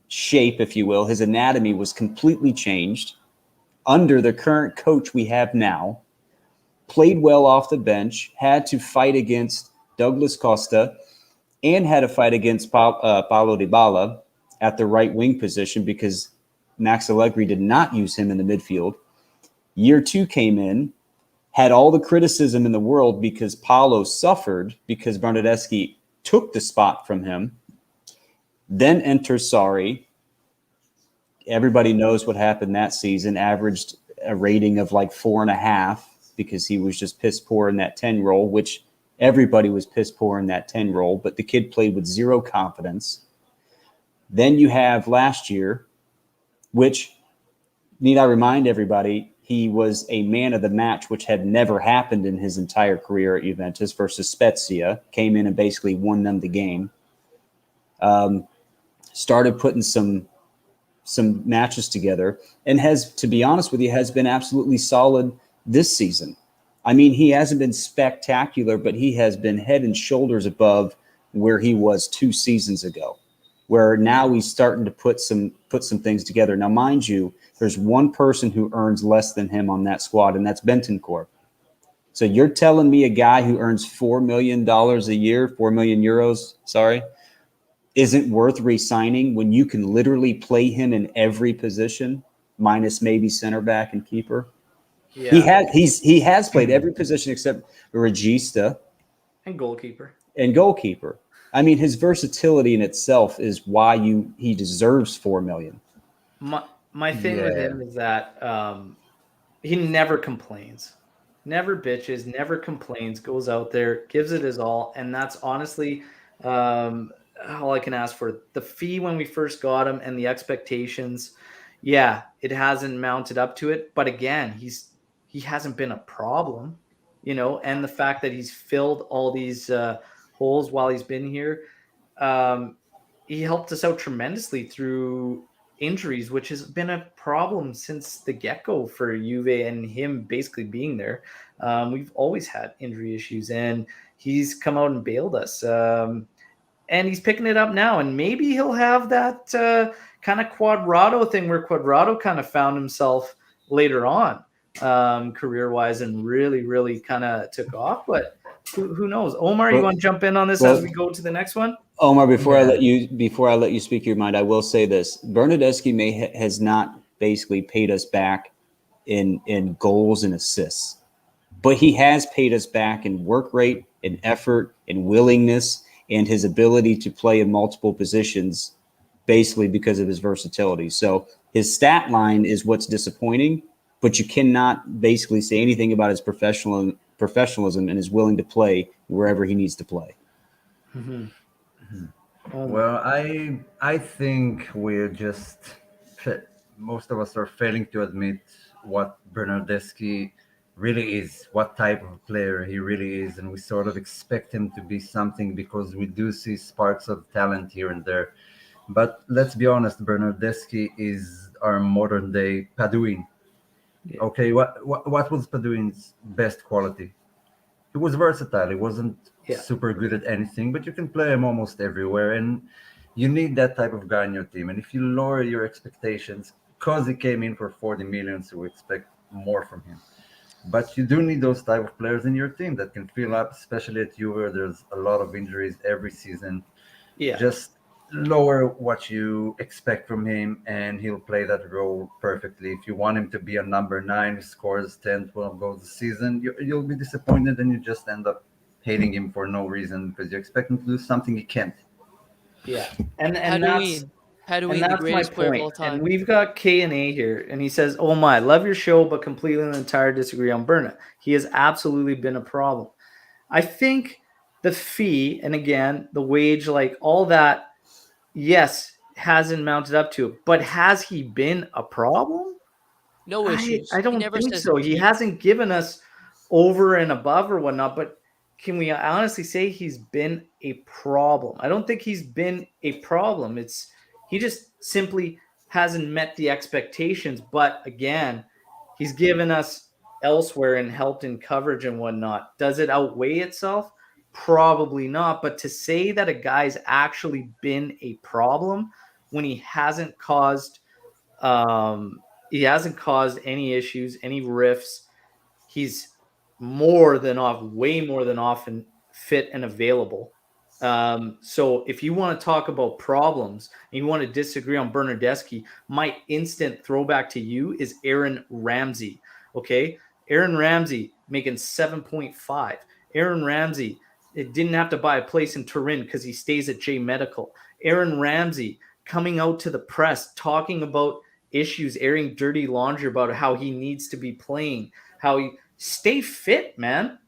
shape, if you will, his anatomy was completely changed under the current coach we have now. Played well off the bench, had to fight against Douglas Costa, and had to fight against Paulo Dybala at the right wing position because Max Allegri did not use him in the midfield. Year 2 came in, had all the criticism in the world because Paulo suffered because Bernardeschi took the spot from him. Then enters Sarri. Everybody knows what happened that season, averaged a rating of like 4.5 because he was just piss poor in that 10 role, which everybody was piss poor in that 10 role, but the kid played with zero confidence. Then you have last year, which, need I remind everybody, he was a man of the match, which had never happened in his entire career at Juventus, versus Spezia. Came in and basically won them the game. Started putting some matches together, and has, to be honest with you, has been absolutely solid this season. I mean, he hasn't been spectacular, but he has been head and shoulders above where he was 2 seasons ago, where now he's starting to put some things together. Now, mind you, there's one person who earns less than him on that squad, and that's Bentancur. So you're telling me a guy who earns $4 million a year, 4 million euros, sorry, isn't worth re-signing when you can literally play him in every position, minus maybe center back and keeper? Yeah. He has played every position except Regista And goalkeeper. and goalkeeper. I mean, his versatility in itself is why he deserves $4 million. My thing with him is that he never complains, never bitches, never complains, goes out there, gives it his all. And that's honestly all I can ask for. The fee when we first got him and the expectations, yeah, it hasn't mounted up to it. But again, he hasn't been a problem, and the fact that he's filled all these holes while he's been here, he helped us out tremendously through injuries, which has been a problem since the get-go for Juve and him basically being there. We've always had injury issues, and he's come out and bailed us. And he's picking it up now, and maybe he'll have that kind of Quadrado thing where Quadrado kind of found himself later on career-wise and really kind of took off. But who knows? Omar, you Well- want to jump in on this well- as we go to the next one? Omar, before I Yeah. let you speak your mind, I will say this: Bernadeschi has not basically paid us back in goals and assists, but he has paid us back in work rate, in effort, in willingness, and his ability to play in multiple positions, basically because of his versatility. So his stat line is what's disappointing, but you cannot basically say anything about his professionalism and his willing to play wherever he needs to play. Mm-hmm. Omar. Well, I think we're just most of us are failing to admit what Bernardeschi really is, what type of player he really is, and we sort of expect him to be something because we do see sparks of talent here and there. But let's be honest, Bernardeschi is our modern day Paduin. Yeah. Okay, what was Paduin's best quality? He was versatile. He wasn't Yeah. super good at anything, but you can play him almost everywhere. And you need that type of guy in your team. And if you lower your expectations, because he came in for 40 million, so we expect more from him. But you do need those type of players in your team that can fill up, especially at Juve, where there's a lot of injuries every season. Yeah. Just lower what you expect from him and he'll play that role perfectly. If you want him to be a number 9 who scores 10, 12 goals a season, you'll be disappointed and you just end up hating him for no reason because you expect him to do something he can't. Yeah. And that's Paduin, the my greatest player of point. all time. And we've got K&A here, and he says, "Oh my, love your show, but completely and entirely disagree on Berna. He has absolutely been a problem." I think the fee, and again, the wage, like all that, yes, hasn't mounted up to it. But has he been a problem? No issues. I He don't never think says so. He hasn't given us over and above or whatnot, but can we honestly say he's been a problem? I don't think he's been a problem. He just simply hasn't met the expectations. But again, he's given us elsewhere and helped in coverage and whatnot. Does it outweigh itself? Probably not. But to say that a guy's actually been a problem when he hasn't caused any issues, any rifts. He's way more than often fit and available. So if you want to talk about problems and you want to disagree on Bernardeschi, my instant throwback to you is Aaron Ramsey. Okay. Aaron Ramsey making 7.5. Aaron Ramsey, it didn't have to buy a place in Turin because he stays at J Medical. Aaron Ramsey coming out to the press, talking about issues, airing dirty laundry about how he needs to be playing, how he stay fit, man.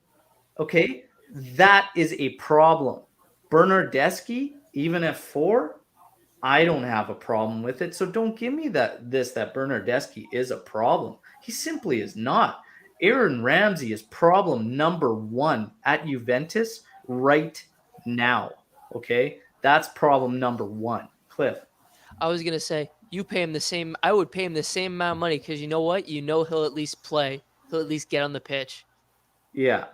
Okay, that is a problem. Bernardeschi, even at 4, I don't have a problem with it. So don't give me that Bernardeschi is a problem. He simply is not. Aaron Ramsey is problem number 1 at Juventus right now. Okay, that's problem number 1. Cliff. I was gonna say you pay him the same. I would pay him the same amount of money because you know what? You know he'll at least play. He'll at least get on the pitch. Yeah.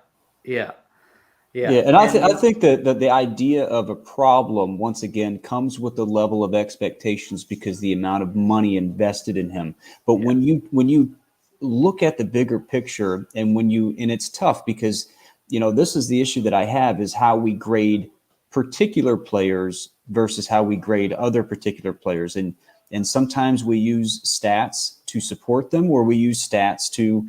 Yeah, and I think that the idea of a problem once again comes with the level of expectations because the amount of money invested in him. But when you look at the bigger picture and it's tough because this is the issue that I have is how we grade particular players versus how we grade other particular players, and sometimes we use stats to support them or we use stats to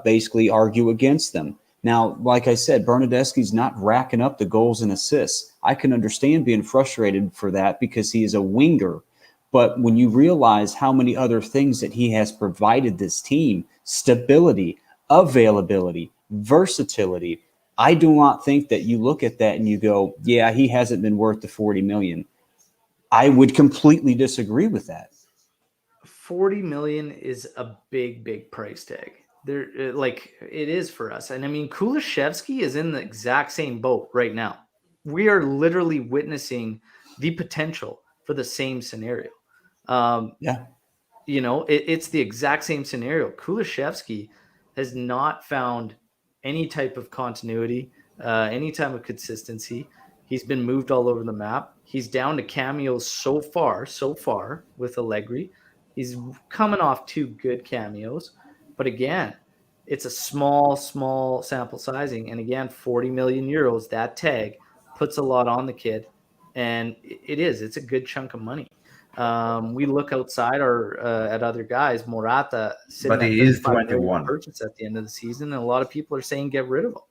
basically argue against them. Now, like I said, Bernardeschi's not racking up the goals and assists. I can understand being frustrated for that because he is a winger. But when you realize how many other things that he has provided this team, stability, availability, versatility, I do not think that you look at that and you go, yeah, he hasn't been worth the 40 million. I would completely disagree with that. 40 million is a big price tag. There, like it is for us. And I mean, Kulishevsky is in the exact same boat right now. We are literally witnessing the potential for the same scenario. Yeah. It's the exact same scenario. Kulishevsky has not found any type of continuity, any type of consistency. He's been moved all over the map. He's down to cameos so far with Allegri. He's coming off 2 good cameos. But again, it's a small sample sizing. And again, 40 million euros, that tag puts a lot on the kid. And it's a good chunk of money. We look outside at other guys. Morata sitting But at he is 35 million 21. purchase at the end of the season, and a lot of people are saying get rid of him.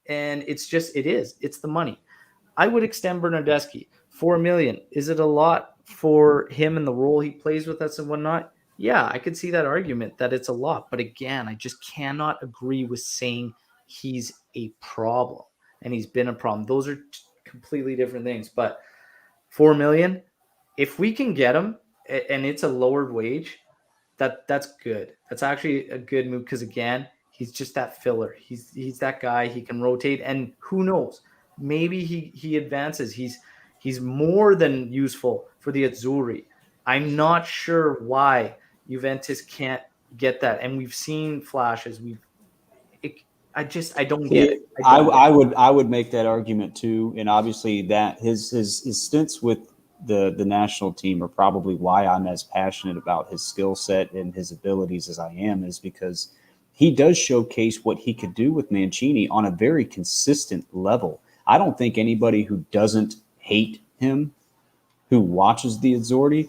And it's the money. I would extend Bernardeschi. 4 million. Is it a lot for him and the role he plays with us and whatnot? Yeah, I could see that argument that it's a lot. But again, I just cannot agree with saying he's a problem and he's been a problem. Those are completely different things. But 4 million, if we can get him and it's a lowered wage, that's good. That's actually a good move because again, he's just that filler. He's that guy. He can rotate, and who knows? Maybe he advances. He's more than useful for the Azzurri. I'm not sure why Juventus can't get that, and we've seen flashes. I don't get it. I would make that argument too, and obviously that his stints with the national team are probably why I'm as passionate about his skill set and his abilities as I am, is because he does showcase what he could do with Mancini on a very consistent level. I don't think anybody who doesn't hate him, who watches the Azzurri,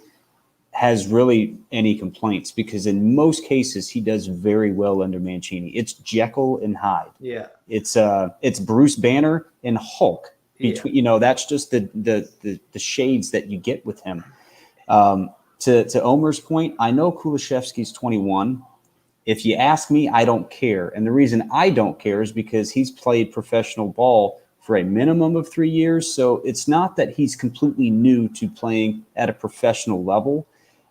has really any complaints, because in most cases he does very well under Mancini. It's Jekyll and Hyde. Yeah. It's Bruce Banner and Hulk. Between that's just the shades that you get with him. To Omer's point, I know Kulishevsky's 21. If you ask me, I don't care. And the reason I don't care is because he's played professional ball for a minimum of 3 years. So it's not that he's completely new to playing at a professional level.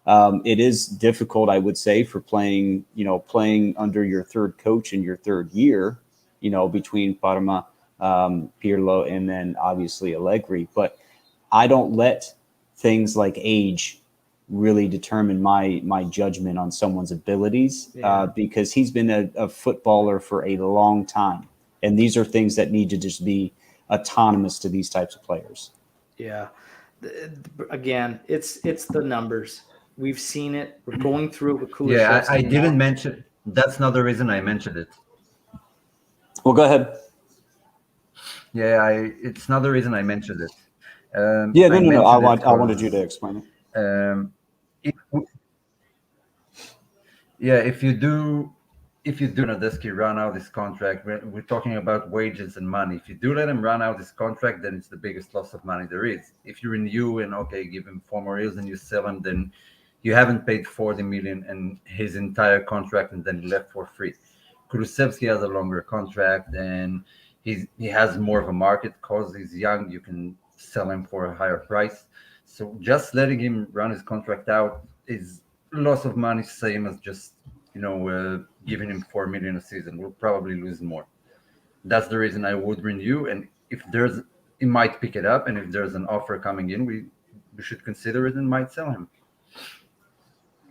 It is difficult, I would say, for playing under your third coach in your third year, between Parma, Pirlo, and then obviously Allegri. But I don't let things like age really determine my judgment on someone's abilities, because he's been a footballer for a long time. And these are things that need to just be autonomous to these types of players. Yeah. Again, it's the numbers. We've seen it. We're going through it with Kulishevsky. Yeah, I didn't mention. That's not the reason I mentioned it. Well, go ahead. Yeah, it's not the reason I mentioned it. No. I wanted you to explain it. If you do Bernardeschi run out this contract, we're talking about wages and money. If you do let him run out this contract, then it's the biggest loss of money there is. If you renew and give him 4 more years and you sell him, then you haven't paid 40 million and his entire contract, and then left for free. Kulusevski has a longer contract and he has more of a market because he's young. You can sell him for a higher price. So just letting him run his contract out is loss of money, same as just giving him 4 million a season. We'll probably lose more. That's the reason I would renew. And if he might pick it up, and if there's an offer coming in, we should consider it and might sell him.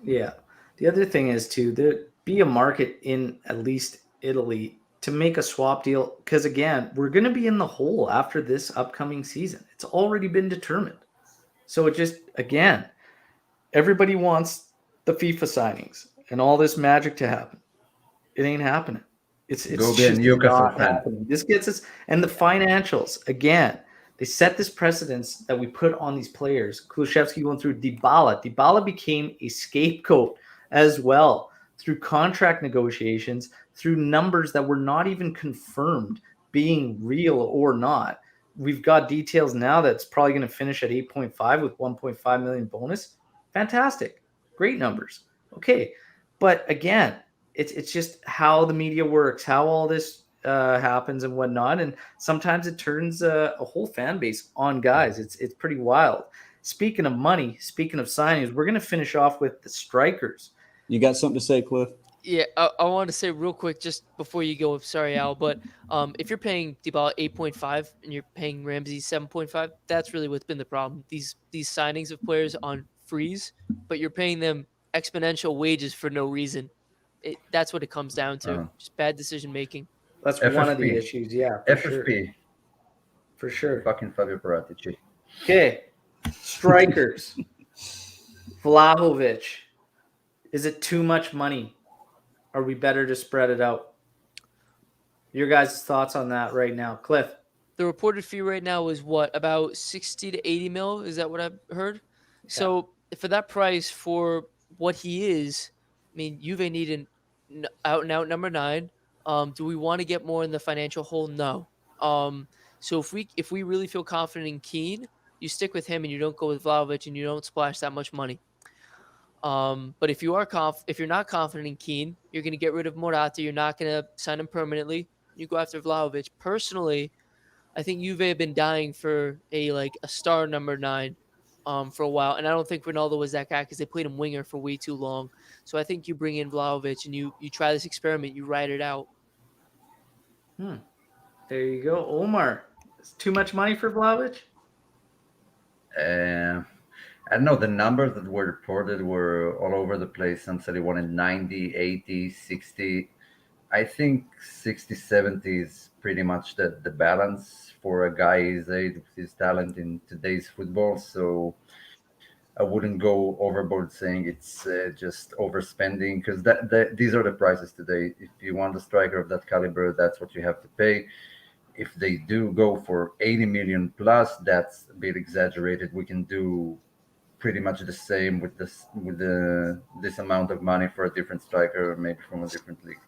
Yeah. The other thing is there be a market in at least Italy to make a swap deal, because again, we're going to be in the hole after this upcoming season. It's already been determined. So it just, again, everybody wants the FIFA signings and all this magic to happen. It ain't happening. It's just not happening. This gets us, and the financials, again, they set this precedence that we put on these players. Kulishevsky went through Dybala. Dybala became a scapegoat as well through contract negotiations, through numbers that were not even confirmed being real or not. We've got details now that's probably going to finish at 8.5 with 1.5 million bonus. Fantastic. Great numbers. Okay. But again, it's just how the media works, how all this happens and whatnot. And sometimes it turns a whole fan base on guys. It's pretty wild. Speaking of money, speaking of signings, we're going to finish off with the strikers. You got something to say, Cliff? Yeah, I want to say real quick, just before you go, sorry, Al, but if you're paying Dybala 8.5 and you're paying Ramsey 7.5, that's really what's been the problem. These signings of players on freeze, but you're paying them exponential wages for no reason. That's what it comes down to, just bad decision making. That's FFP. One of the issues, yeah. FFP. for sure. Fucking Fabio Paratici. Okay, strikers. Vlahovic. Is it too much money? Are we better to spread it out? Your guys' thoughts on that right now, Cliff? The reported fee right now is what, about 60 to 80 mil? Is that what I've heard? Yeah. So for that price, for what he is, I mean, Juve need an out and out number nine. Do we want to get more in the financial hole? No. So if we really feel confident in Keane, you stick with him and you don't go with Vlahovic and you don't splash that much money. But if you're not confident in Keane, you're going to get rid of Morata. You're not going to sign him permanently. You go after Vlahovic. Personally, I think Juve have been dying for a star number nine, for a while, and I don't think Ronaldo was that guy because they played him winger for way too long. So I think you bring in Vlahovic and you try this experiment, you ride it out. There you go, Omar. It's too much money for Vlahovic. I don't know, the numbers that were reported were all over the place. Some said he wanted 90, 80, 60. I think 60, 70 is pretty much the balance for a guy his age with his talent in today's football. So I wouldn't go overboard saying it's just overspending, because these are the prices today. If you want a striker of that caliber, that's what you have to pay. If they do go for 80 million plus, that's a bit exaggerated. We can do pretty much the same with this amount of money for a different striker, maybe from a different league.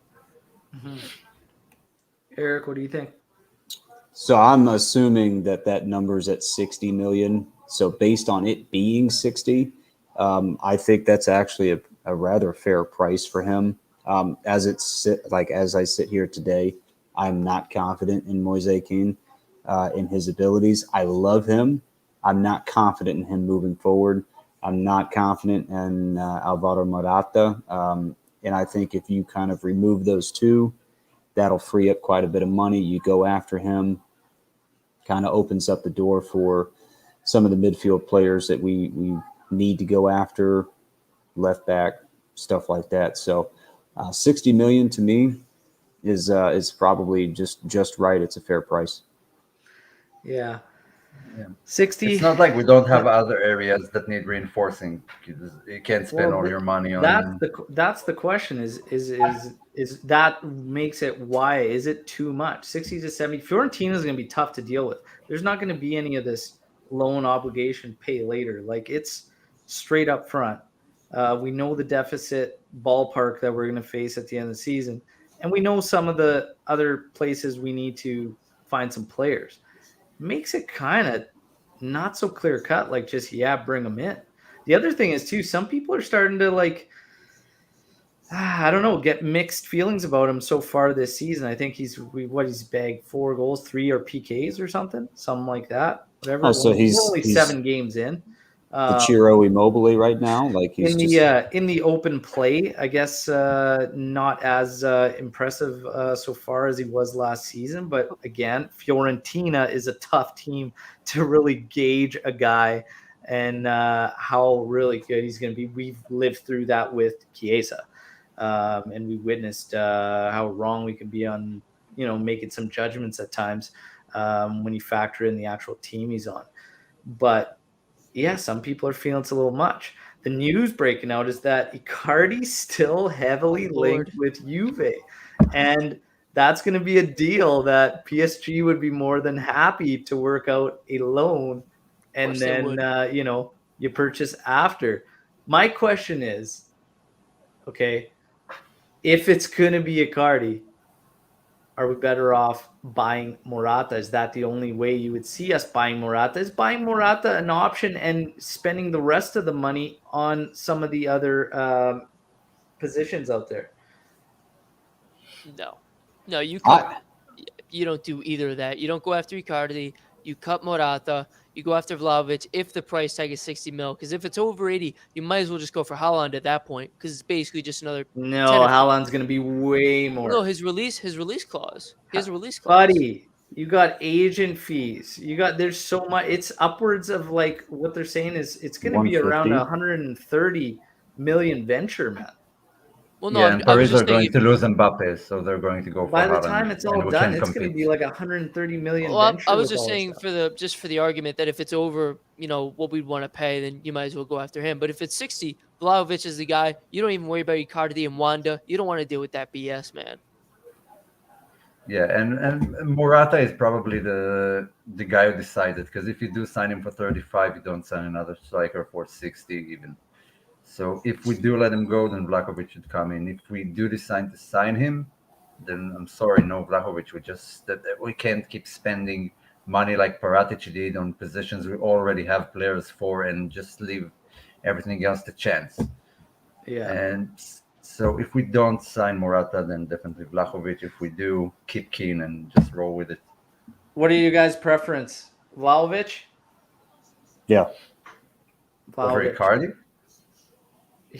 Eric, what do you think? So I'm assuming that number's at 60 million. So based on it being 60, I think that's actually a rather fair price for him. As I sit here today, I'm not confident in Moise Kean, in his abilities. I love him. I'm not confident in him moving forward. I'm not confident in Alvaro Morata. And I think if you kind of remove those two, that'll free up quite a bit of money. You go after him, kind of opens up the door for some of the midfield players that we need to go after, left back, stuff like that. So 60 million to me is probably just right. It's a fair price. Yeah. Yeah. 60. It's not like we don't have other areas that need reinforcing. You can't spend all your money on. That's the question. Is that makes it, why is it too much? 60 to 70. Fiorentina is going to be tough to deal with. There's not going to be any of this loan obligation pay later. Like, it's straight up front. We know the deficit ballpark that we're going to face at the end of the season, and we know some of the other places we need to find some players. Makes it kind of not so clear cut, like just, bring them in. The other thing is too, some people are starting to I don't know, get mixed feelings about him so far this season. I think he's bagged 4 goals, 3 or PKs or something like that. Whatever. Oh, so We're only he's 7 games in. the Ciro Immobile right now. Like, he's in the open play, I guess not as impressive so far as he was last season. But again, Fiorentina is a tough team to really gauge a guy and how really good he's going to be. We've lived through that with Chiesa, and we witnessed how wrong we can be on making some judgments at times when you factor in the actual team he's on. But yeah, some people are feeling it's a little much. The news breaking out is that Icardi's still heavily linked with Juve. And that's going to be a deal that PSG would be more than happy to work out a loan. And then, you purchase after. My question is, okay, if it's going to be Icardi, are we better off buying Morata? Is that the only way you would see us buying Morata? Is buying Morata an option and spending the rest of the money on some of the other positions out there? No, you don't do either of that. You don't go after Icardi. You cut Morata. You go after Vlahovic if the price tag is 60 mil. Because if it's over 80, you might as well just go for Haaland at that point. Because it's basically just another. No, Haaland's going to be way more. No, his release clause. He has a release clause. Buddy, you got agent fees. There's so much. It's upwards of what they're saying is it's going to be around 130 million venture, man. Well, no, Yeah, and I was Paris just are saying going to lose Mbappe, so they're going to go for By the Haaland, time it's and all we done, can it's going to compete. be like 130 million well, I venture was with just all this saying stuff. for the argument that if it's over, what we'd want to pay, then you might as well go after him. But if it's 60, Vlahovic is the guy. You don't even worry about Icardi and Wanda. You don't want to deal with that BS, man. Yeah, and Morata is probably the guy who decided, because if you do sign him for 35, you don't sign another striker for 60 even. So if we do let him go, then Vlahovic should come in. If we do decide to sign him, then I'm sorry, no Vlahovic. That we can't keep spending money like Paratic did on positions we already have players for, and just leave everything else to chance. Yeah. And so if we don't sign Morata, then definitely Vlahovic. If we do, keep Keane and just roll with it. What are you guys' preference? Vlahovic? Yeah. Over Vlahovic. Icardi,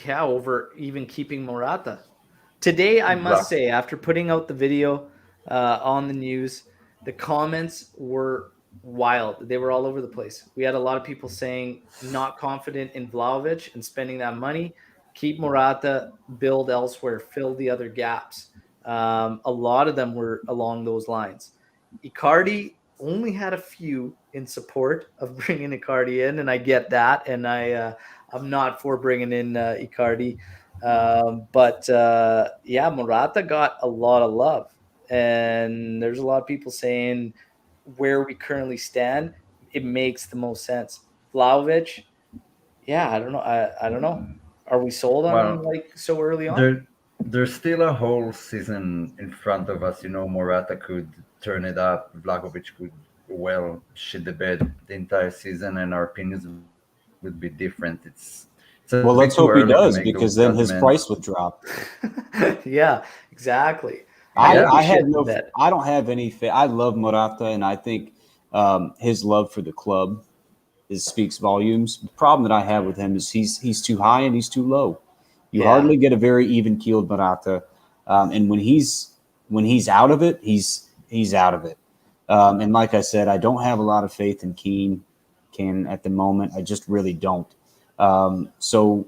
Yeah, over even keeping Morata. Today, I must Vlah. say, after putting out the video on the news, the comments were wild. They were all over the place. We had a lot of people saying not confident in Vlahovic and spending that money. Keep Morata, build elsewhere, fill the other gaps. A lot of them were along those lines. Icardi only had a few in support of bringing Icardi in, and I get that, and I'm not for bringing in Icardi. But yeah, Morata got a lot of love, and there's a lot of people saying where we currently stand, it makes the most sense. Vlahovic, yeah, I don't know. I don't know. Are we sold on him Well, like so early on? there there's still a whole season in front of us. Morata could turn it up. Vlahovic could well shit the bed the entire season, and our opinions would be different. It's a bit Well, too let's hope he early to does, make those because then his judgments. price would drop. Yeah, exactly. I I hope Yeah, he I shit have the no bed. I don't have any I love Morata, and I think his love for the club speaks volumes. The problem that I have with him is he's too high and he's too low. You Yeah, hardly get a very even keeled Morata, and when he's out of it, he's out of it. And like I said, I don't have a lot of faith in Keane at the moment. I just really don't. So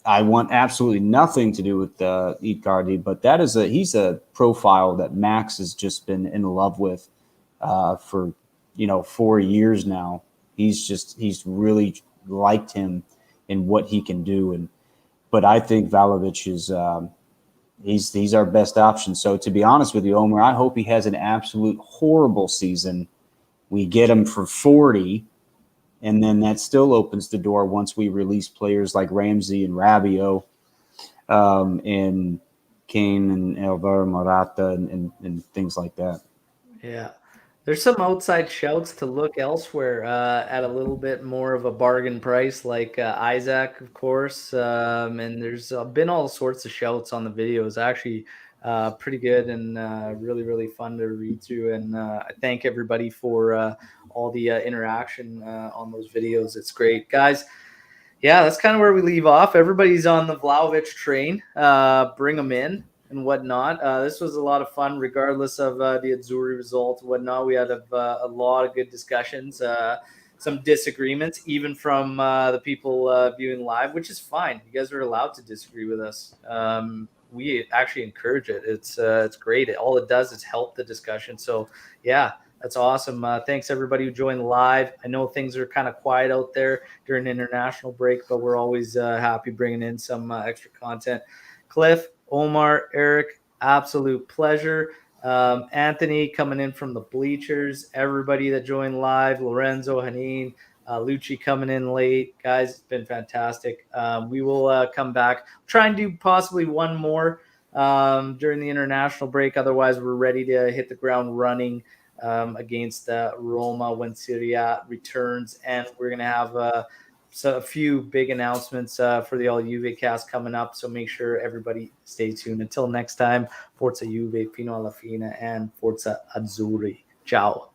I want absolutely nothing to do with Icardi, but he's a profile that Max has just been in love with for 4 years now. He's really liked him and what he can do, but I think Vlahovic is he's our best option. So to be honest with you, Omer, I hope he has an absolute horrible season. We get him for 40, and then that still opens the door once we release players like Ramsey and Rabiot, and Kane and Alvaro Morata and things like that. yeah. There's some outside shouts to look elsewhere at a little bit more of a bargain price, like Isaac, of course. And there's been all sorts of shouts on the videos. Actually, pretty good and really, really fun to read through. And I thank everybody for all the interaction on those videos. It's great, guys. Yeah, that's kind of where we leave off. Everybody's on the Vlahovic train. Bring them in and whatnot. This was a lot of fun, regardless of the Azzurri result and whatnot. We had a lot of good discussions, some disagreements, even from the people viewing live, which is fine. You guys are allowed to disagree with us. We actually encourage it. It's great. All it does is help the discussion. So yeah, that's awesome. Thanks everybody who joined live. I know things are kind of quiet out there during international break, but we're always happy bringing in some extra content. Cliff, Omar, Eric, absolute pleasure. Anthony coming in from the bleachers, everybody that joined live, Lorenzo, Haneen, Lucci coming in late. Guys, it's been fantastic. We will come back, try and do possibly one more during the international break. Otherwise, we're ready to hit the ground running against Roma when Serie A returns. And we're going to have a few big announcements for the All Juve cast coming up. So make sure everybody stay tuned. Until next time, Forza Juve, fino alla fine, and Forza Azzurri. Ciao.